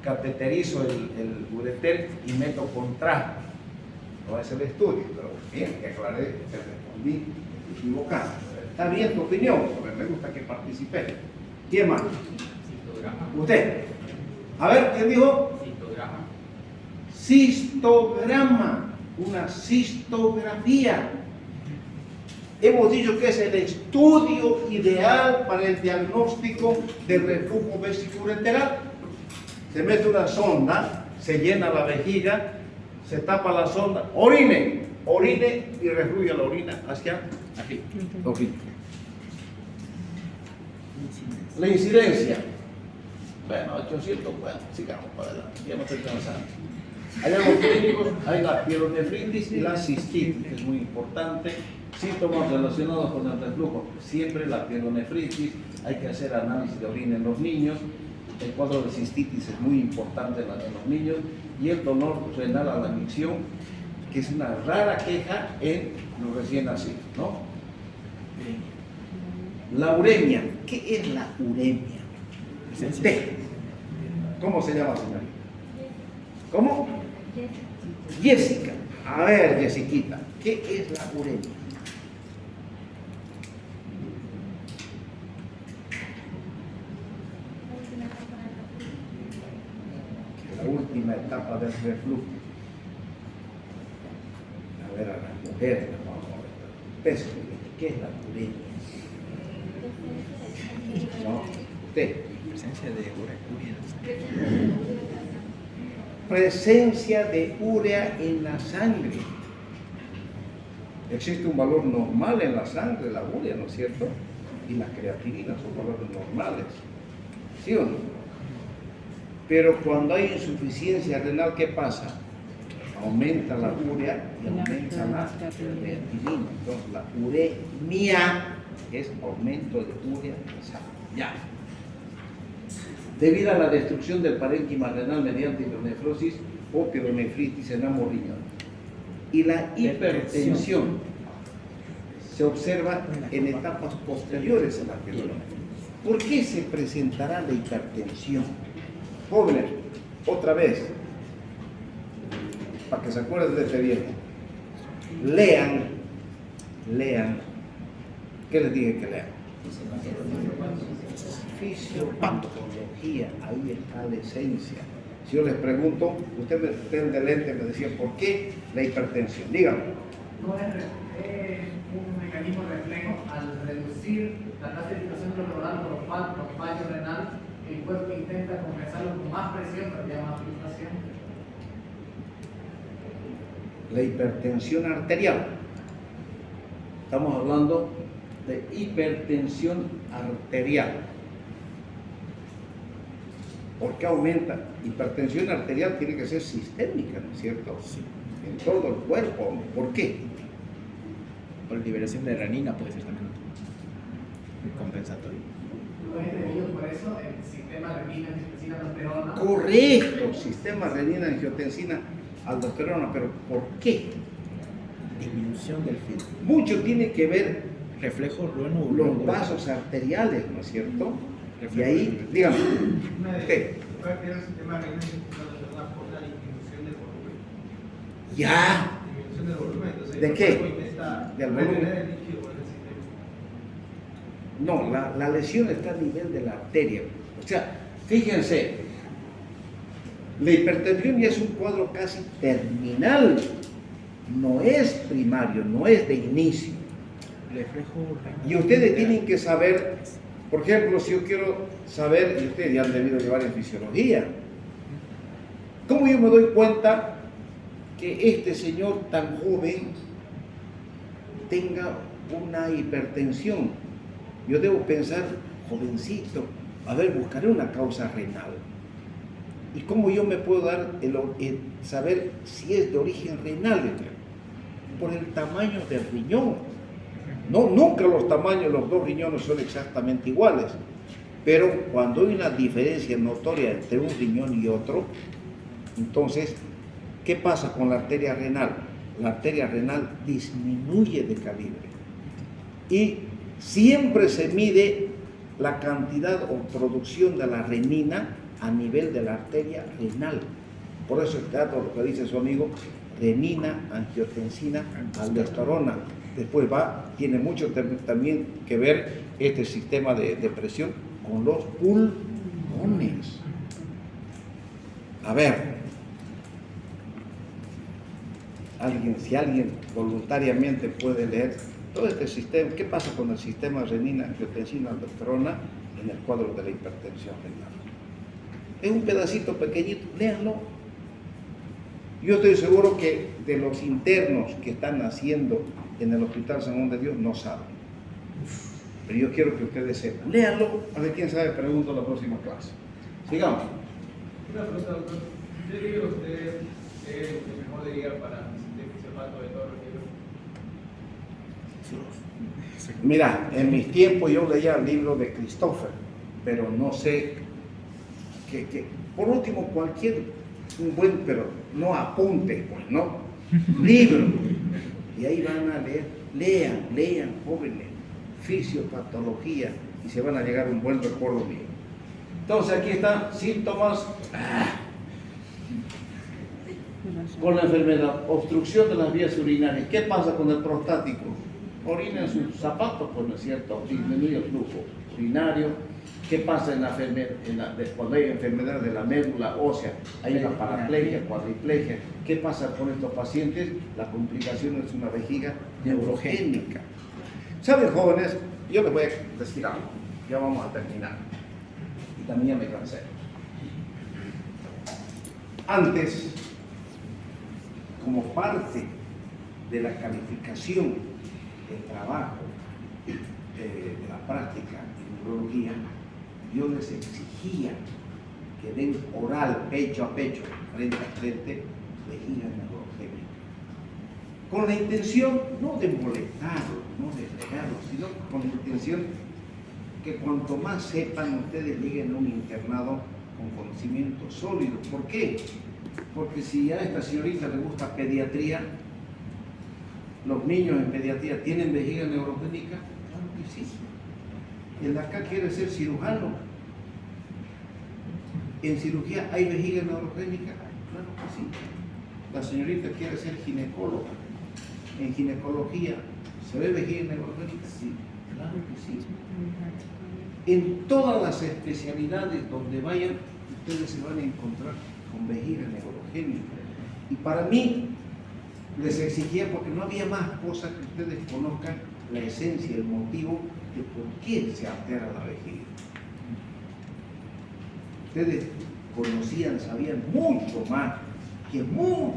cateterizo el ureter y meto contraste. No es el estudio, pero bien, que aclaré, que respondí equivocado. Está bien tu opinión, porque me gusta que participe. ¿Quién más? Usted. A ver, ¿quién dijo? Cistograma, una cistografía. Hemos dicho que es el estudio ideal para el diagnóstico del reflujo vesicoureteral. Se mete una sonda, se llena la vejiga, se tapa la sonda, orine y refluye la orina hacia aquí. La incidencia. Bueno, 800, bueno, sigamos para adelante, ya no estoy cansando. Allá en los clínicos hay la pielonefritis y la cistitis, que es muy importante. Síntomas relacionados con el reflujo, siempre la pielonefritis, hay que hacer análisis de orina en los niños. El cuadro de cistitis es muy importante en los niños, y el dolor renal a la micción, que es una rara queja en los recién nacidos, ¿no? La uremia. ¿Qué es la uremia? Usted. ¿Cómo se llama, señorita? ¿Cómo? Jessica. A ver, Jessiquita, ¿qué es la uremia? La última etapa del reflujo. A ver, a las mujeres, vamos a ver. Usted, ¿qué es la uremia? No, usted. Presencia de urea. Presencia de urea en la sangre. Existe un valor normal en la sangre, la urea, ¿no es cierto? Y la creatinina son valores normales. ¿Sí o no? Pero cuando hay insuficiencia renal, ¿qué pasa? Aumenta la urea y aumenta la creatinina. Entonces la uremia es aumento de urea en la sangre. Ya. Debido a la destrucción del parénquima renal mediante pielonefrosis o pielonefritis en ambos riñones. Y la hipertensión se observa en etapas posteriores a la pielonefritis. ¿Por qué se presentará la hipertensión? Jóvenes, otra vez, para que se acuerden de este viejo, lean, ¿qué les dije que lean? Fisiopatología, ahí está la esencia. Si yo les pregunto, usted de lente me decía, ¿por qué la hipertensión? Dígame. No es un mecanismo reflejo al reducir la tasa de filtración glomerular por fallo renal, el cuerpo intenta compensarlo con más presión para que haya más filtración. La hipertensión arterial. Estamos hablando de hipertensión arterial. ¿Por qué aumenta? Hipertensión arterial tiene que ser sistémica, ¿no es cierto? Sí. En todo el cuerpo. ¿Por qué? Por liberación de renina puede ser también compensatorio. Por eso el sistema renina, angiotensina, aldosterona. Correcto, sistema renina, angiotensina, aldosterona, pero ¿por qué? Disminución del filtro. Mucho tiene que ver Reflejo los vasos arteriales, ¿no es cierto? Y Reflejo ahí, renal. dígame, Una de usted, parte del sistema renal relacionada por la disminución del volumen. ya, Disminución del volumen. Entonces, ¿de el qué? cuerpo intenta Del retener volumen. el líquido en el sistema. no, la lesión está a nivel de la arteria. O sea, fíjense, la hipertensión ya es un cuadro casi terminal, no es primario, no es de inicio. Reflejo renal. Y ustedes tienen que saber, por ejemplo, si yo quiero saber, y ustedes ya han debido llevar en fisiología, ¿cómo yo me doy cuenta que este señor tan joven tenga una hipertensión? Yo debo pensar, jovencito, a ver, buscaré una causa renal. ¿Y cómo yo me puedo dar el saber si es de origen renal? Por el tamaño del riñón. No, nunca los tamaños, los dos riñones son exactamente iguales, pero cuando hay una diferencia notoria entre un riñón y otro, entonces, ¿qué pasa con la arteria renal? La arteria renal disminuye de calibre y siempre se mide la cantidad o producción de la renina a nivel de la arteria renal. Por eso está lo que dice su amigo, renina, angiotensina, aldosterona. Después tiene mucho también que ver este sistema de presión con los pulmones. A ver, si alguien voluntariamente puede leer todo este sistema, ¿qué pasa con el sistema renina, angiotensina, aldosterona en el cuadro de la hipertensión renal? Es un pedacito pequeñito, léanlo. Yo estoy seguro que de los internos que están haciendo en el Hospital San Juan de Dios no saben. Pero yo quiero que ustedes sepan. Léanlo, a ver quién sabe, pregunto la próxima clase. Sigamos. Una pregunta, doctor. Yo digo que usted es lo que mejor diría para mi fisiopato de todos los libros. Mira, en mis tiempos yo leía el libro de Christopher, pero no sé por último un buen, pero no apunte, pues, ¿no? Libro. Y ahí van a leer, lean, jóvenes, fisiopatología, y se van a llegar a un buen recuerdo mío. Entonces aquí están síntomas con la enfermedad, obstrucción de las vías urinarias. ¿Qué pasa con el prostático? Orina en sus zapatos, pues no es cierto, disminuye el flujo urinario. ¿Qué pasa cuando hay enfermedad de la médula ósea? Hay una paraplegia, cuadriplegia. ¿Qué pasa con estos pacientes? La complicación es una vejiga neurogénica. ¿Saben, jóvenes? Yo les voy a decir algo. Ya vamos a terminar. Y también ya me cansé. Antes, como parte de la calificación del trabajo de la práctica en neurología, yo les exigía que den oral, pecho a pecho, frente a frente, vejiga neurogénica. Con la intención no de molestarlos, no de fregarlos, sino con la intención que cuanto más sepan ustedes lleguen a un internado con conocimiento sólido. ¿Por qué? Porque si a esta señorita le gusta pediatría, los niños en pediatría tienen vejiga neurogénica, claro que sí. El de acá quiere ser cirujano. En cirugía hay vejiga neurogénica, claro que sí. La señorita quiere ser ginecóloga. En ginecología, ¿se ve vejiga neurogénica? Sí, claro que sí. En todas las especialidades donde vayan, ustedes se van a encontrar con vejiga neurogénica. Y para mí, les exigía, porque no había más cosas que ustedes conozcan la esencia, el motivo de por qué se altera la vejiga. Ustedes conocían, sabían mucho más que muchos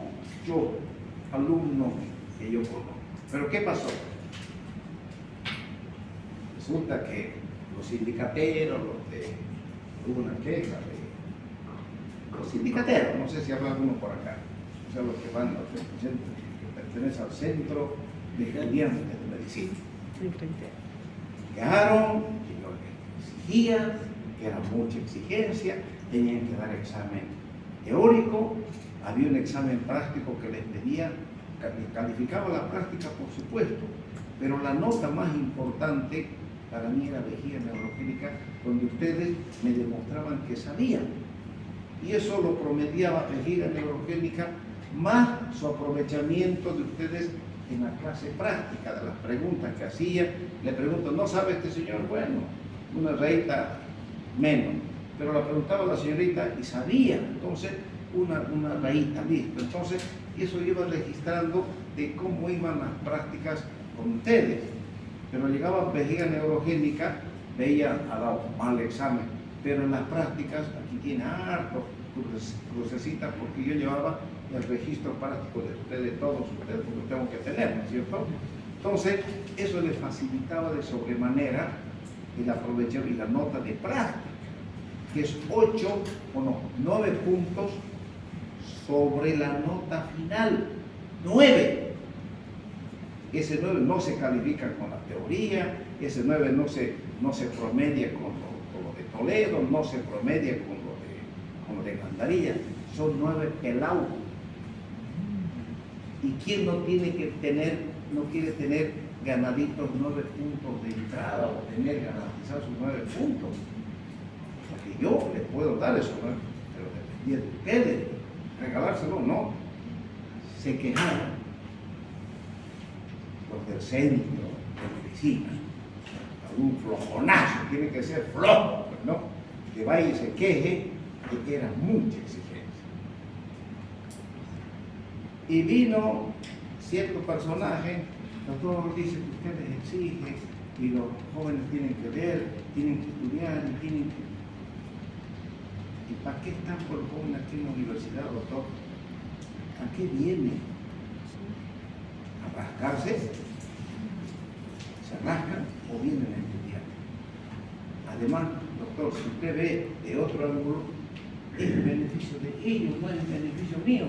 alumnos que yo conozco. Pero ¿qué pasó? Resulta que los sindicateros, hubo una queja de los sindicateros, no sé si habla alguno por acá, o sea, los que van, los que pertenecen al Centro de Estudiantes de Medicina. Quejaron, que lo exigían, que era mucha exigencia, tenían que dar examen teórico, había un examen práctico que les pedía, calificaba la práctica por supuesto, pero la nota más importante para mí era vejiga neurogénica, donde ustedes me demostraban que sabían. Y eso lo promediaba vejiga neurogénica más su aprovechamiento de ustedes en la clase práctica, de las preguntas que hacía. Le pregunto, ¿no sabe este señor? Bueno, una rayita menos. Pero la preguntaba la señorita y sabía, entonces una rayita, listo. Entonces eso iba registrando de cómo iban las prácticas con ustedes. Pero llegaba vejiga neurogénica, veía, ha dado mal examen, pero en las prácticas, aquí tiene harto crucecitas, porque yo llevaba el registro práctico de ustedes, todos ustedes, porque lo tengo que tener, ¿no es cierto? Entonces, eso les facilitaba de sobremanera el aprovechar y la nota de práctica, que es 9 puntos sobre la nota final, 9. Ese 9 no se califica con la teoría, ese 9 no se promedia con lo de Toledo, no se promedia con lo de Gandarilla, son 9 pelados. ¿Y quién no quiere tener ganaditos 9 puntos de entrada o tener garantizados sus 9 puntos? Porque yo les puedo dar eso, ¿no? Pero dependía de ustedes, regalárselo, no. Se quejaron los del centro de medicina, algún flojonazo, tiene que ser flojo, ¿no? Que vaya y se queje de que era mucha exigencia. Y vino cierto personaje, doctor, dice que ustedes exigen y los jóvenes tienen que ver, tienen que estudiar y tienen que... ¿Y para qué están por joven aquí en la universidad, doctor? ¿A qué viene? ¿A rascarse? ¿Se rascan o vienen a estudiar? Además, doctor, si usted ve de otro ángulo, es el beneficio de ellos, no es el beneficio mío.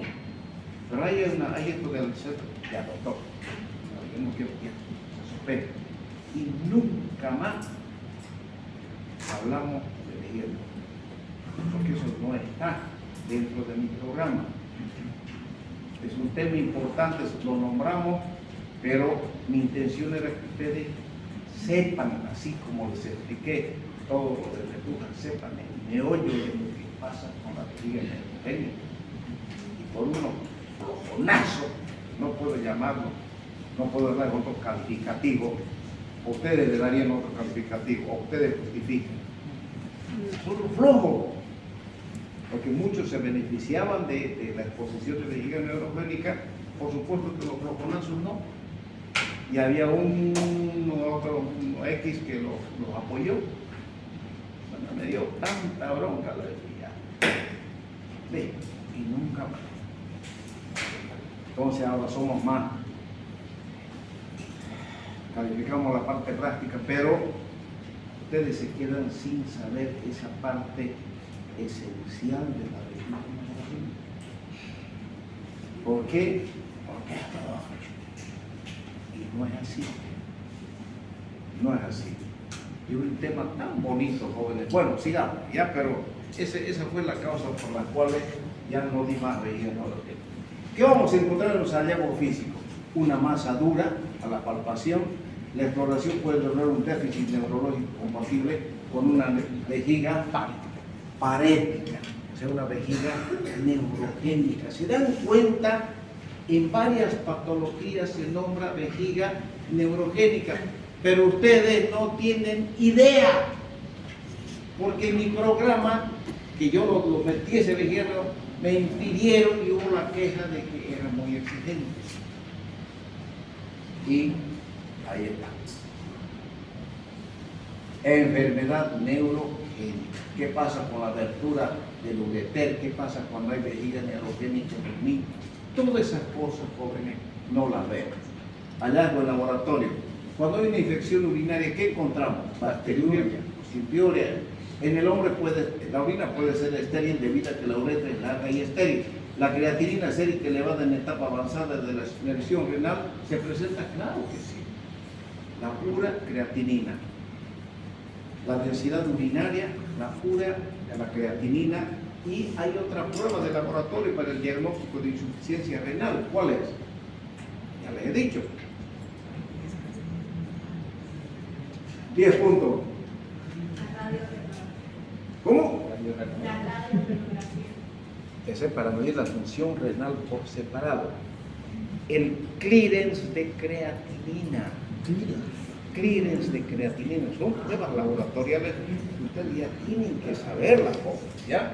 Pero hay esto del ser de doctor. Yo no quiero que se suspenda. Y nunca más hablamos de leyenda, porque eso no está dentro de mi programa. Es un tema importante, lo nombramos, pero mi intención era que ustedes sepan, así como les expliqué todo lo de lectura, sepan el meollo de lo que pasa con la vejiga neurogénica. Y por uno flojonazo, no puedo llamarlo, no puedo dar otro calificativo, ustedes le darían otro calificativo, o ustedes justifiquen. Solo flojo, porque muchos se beneficiaban de la exposición de vejiga neurogénica, por supuesto que los flojonazos no. Y había un X que los apoyó. Bueno, me dio tanta bronca la vejiga. Ve, y nunca más. Entonces ahora somos más. Calificamos la parte práctica, pero ustedes se quedan sin saber esa parte esencial de la vejiga neurogénica. ¿Por qué? Porque es todo. Y no es así. No es así. Y un tema tan bonito, jóvenes. Bueno, sigamos, ya, pero esa fue la causa por la cual ya no di más vejiga neurogénica. ¿Qué vamos a encontrar en los hallazgos físicos? Una masa dura a la palpación. La exploración puede lograr un déficit neurológico compatible con una vejiga parética, o sea, una vejiga neurogénica. ¿Se dan cuenta? En varias patologías se nombra vejiga neurogénica, pero ustedes no tienen idea, porque en mi programa, que yo lo metí ese vejiga, me impidieron y hubo la queja de que era muy exigente. Y ahí está. Enfermedad neurogénica. ¿Qué pasa con la abertura del ureter? ¿Qué pasa cuando hay vejiga neurogénica en los niños? Todas esas cosas, jóvenes, no las vemos. Hallazgo en laboratorio. Cuando hay una infección urinaria, ¿qué encontramos? Bacteriuria, simpiuria. En el hombre la orina puede ser estéril debido a que la uretra es larga y estéril. La creatinina sérica elevada en etapa avanzada de la excreción renal se presenta, claro que sí. La pura creatinina. La densidad urinaria, la pura de la creatinina. Y hay otra prueba de laboratorio para el diagnóstico de insuficiencia renal. ¿Cuál es? Ya les he dicho. 10 puntos. ¿Cómo? Ese es para medir la función renal por separado. El clearance de creatinina. Clearance de creatinina. Son pruebas laboratoriales que ustedes ya tienen que saberlas, ¿ya?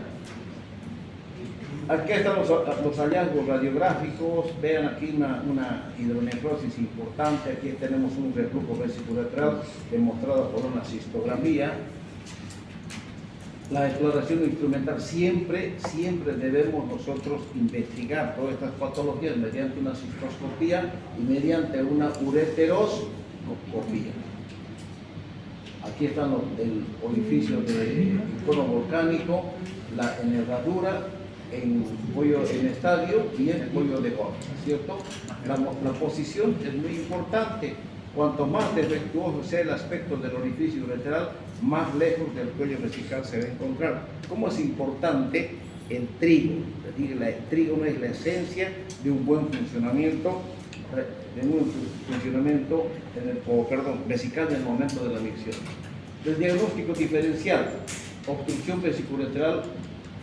Aquí están los hallazgos radiográficos. Vean aquí una hidronefrosis importante. Aquí tenemos un reflujo vesicolateral demostrado por una cistografía. La exploración instrumental, siempre debemos nosotros investigar todas estas patologías mediante una cistoscopía y mediante una ureteroscopía. Aquí están el orificio del cono volcánico, la envergadura, en cuello en estadio y en cuello de gorda, ¿cierto? La posición es muy importante. Cuanto más defectuoso sea el aspecto del orificio ureteral, más lejos del cuello vesical se va a encontrar. ¿Cómo es importante el trígono? El trígono es la esencia de un buen funcionamiento, vesical en el momento de la micción. El diagnóstico diferencial: obstrucción vesicoureteral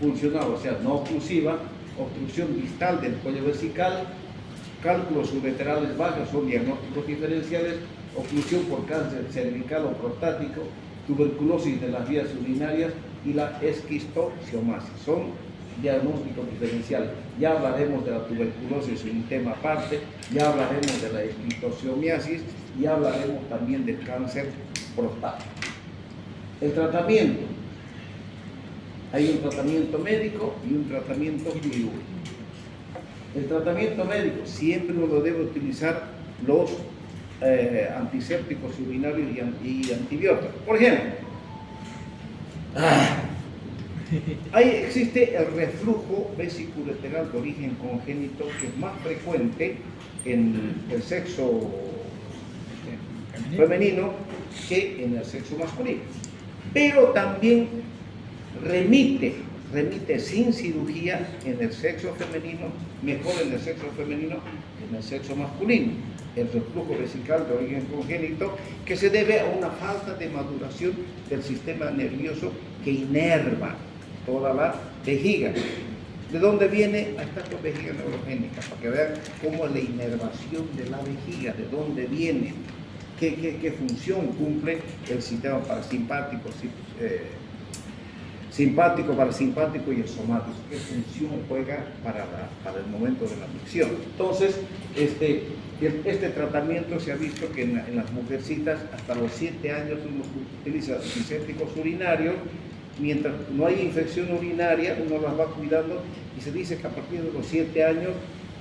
funcional, o sea, no oclusiva, obstrucción distal del cuello vesical, cálculos ureterales bajos son diagnósticos diferenciales, oclusión por cáncer cervical o prostático, tuberculosis de las vías urinarias y la esquistosiomasis son diagnósticos diferenciales. Ya hablaremos de la tuberculosis en un tema aparte, ya hablaremos de la esquistosiomiasis y hablaremos también del cáncer prostático. El tratamiento. Hay un tratamiento médico y un tratamiento quirúrgico. El tratamiento médico, siempre uno debe utilizar los antisépticos urinarios y antibióticos. Por ejemplo, Ahí existe el reflujo vesiculolateral de origen congénito, que es más frecuente en el sexo femenino que en el sexo masculino. Pero también remite sin cirugía en el sexo femenino, mejor en el sexo femenino que en el sexo masculino. El reflujo vesical de origen congénito, que se debe a una falta de maduración del sistema nervioso que inerva toda la vejiga. ¿De dónde viene? Ahí está la vejiga neurogénica, para que vean cómo es la inervación de la vejiga, de dónde viene, qué función cumple el sistema parasimpático, simpático, parasimpático y el somático, qué función juega para el momento de la micción. Entonces, este tratamiento se ha visto que en las mujercitas hasta los 7 años uno utiliza antisépticos urinarios. Mientras no hay infección urinaria, uno las va cuidando y se dice que a partir de los 7 años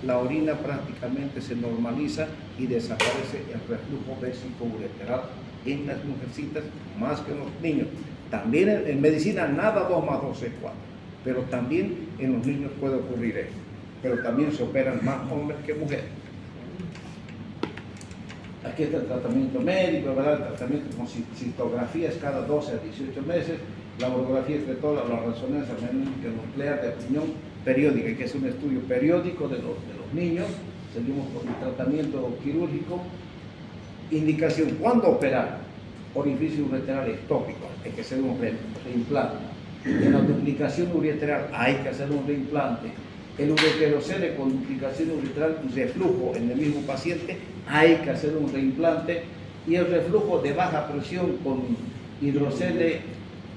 la orina prácticamente se normaliza y desaparece el reflujo vesicoureteral en las mujercitas más que en los niños. También en medicina nada 2 más 2 es 4, pero también en los niños puede ocurrir esto. Pero también se operan más hombres que mujeres. Aquí está el tratamiento médico, ¿verdad? El tratamiento con citografías cada 12 a 18 meses, la mamografía de toda la resonancia magnética nuclear de opinión periódica, que es un estudio periódico de los niños. Seguimos con el tratamiento quirúrgico. Indicación: ¿cuándo operar? Orificio ureteral ectópico, hay que hacer un reimplante. En la duplicación ureteral hay que hacer un reimplante. El ureterocele con duplicación ureteral y reflujo en el mismo paciente, hay que hacer un reimplante. Y el reflujo de baja presión con hidrocele,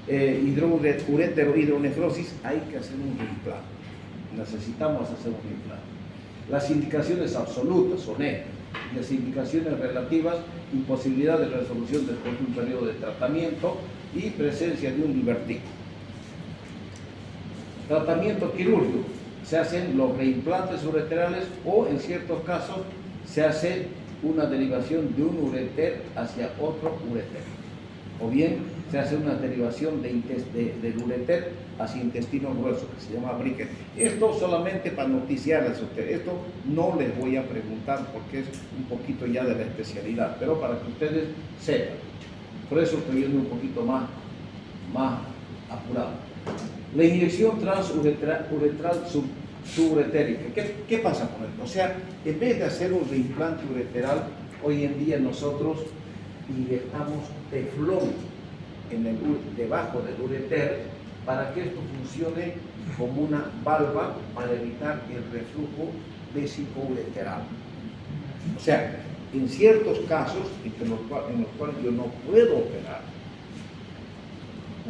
hidrouretero, hidronefrosis, hay que hacer un reimplante. Necesitamos hacer un reimplante. Las indicaciones absolutas son estas. Las indicaciones relativas: imposibilidad de resolución después de un periodo de tratamiento y presencia de un divertido. Tratamiento quirúrgico: se hacen los reimplantes ureterales o en ciertos casos se hace una derivación de un ureter hacia otro ureter, o bien se hace una derivación del ureter hacia intestino grueso, que se llama briquet. Esto solamente para noticiarles a ustedes. Esto no les voy a preguntar porque es un poquito ya de la especialidad, pero para que ustedes sepan. Por eso estoy yendo un poquito más apurado. La inyección transuretral suburetérica. ¿Qué pasa con esto? O sea, en vez de hacer un reimplante ureteral, hoy en día nosotros inyectamos teflón debajo del ureter para que esto funcione como una valva para evitar el reflujo vesicoureteral. O sea, en ciertos casos en los cuales yo no puedo operar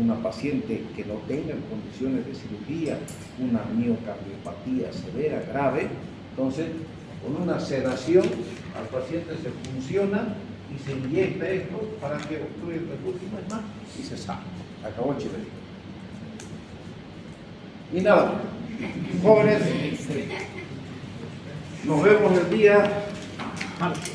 una paciente que no tenga condiciones de cirugía, una miocardiopatía severa, grave, entonces con una sedación al paciente se funciona y se inyecta esto para que obstruya el reflujo y se saca. Acabó el chiverito. Y nada, jóvenes, nos vemos el día martes.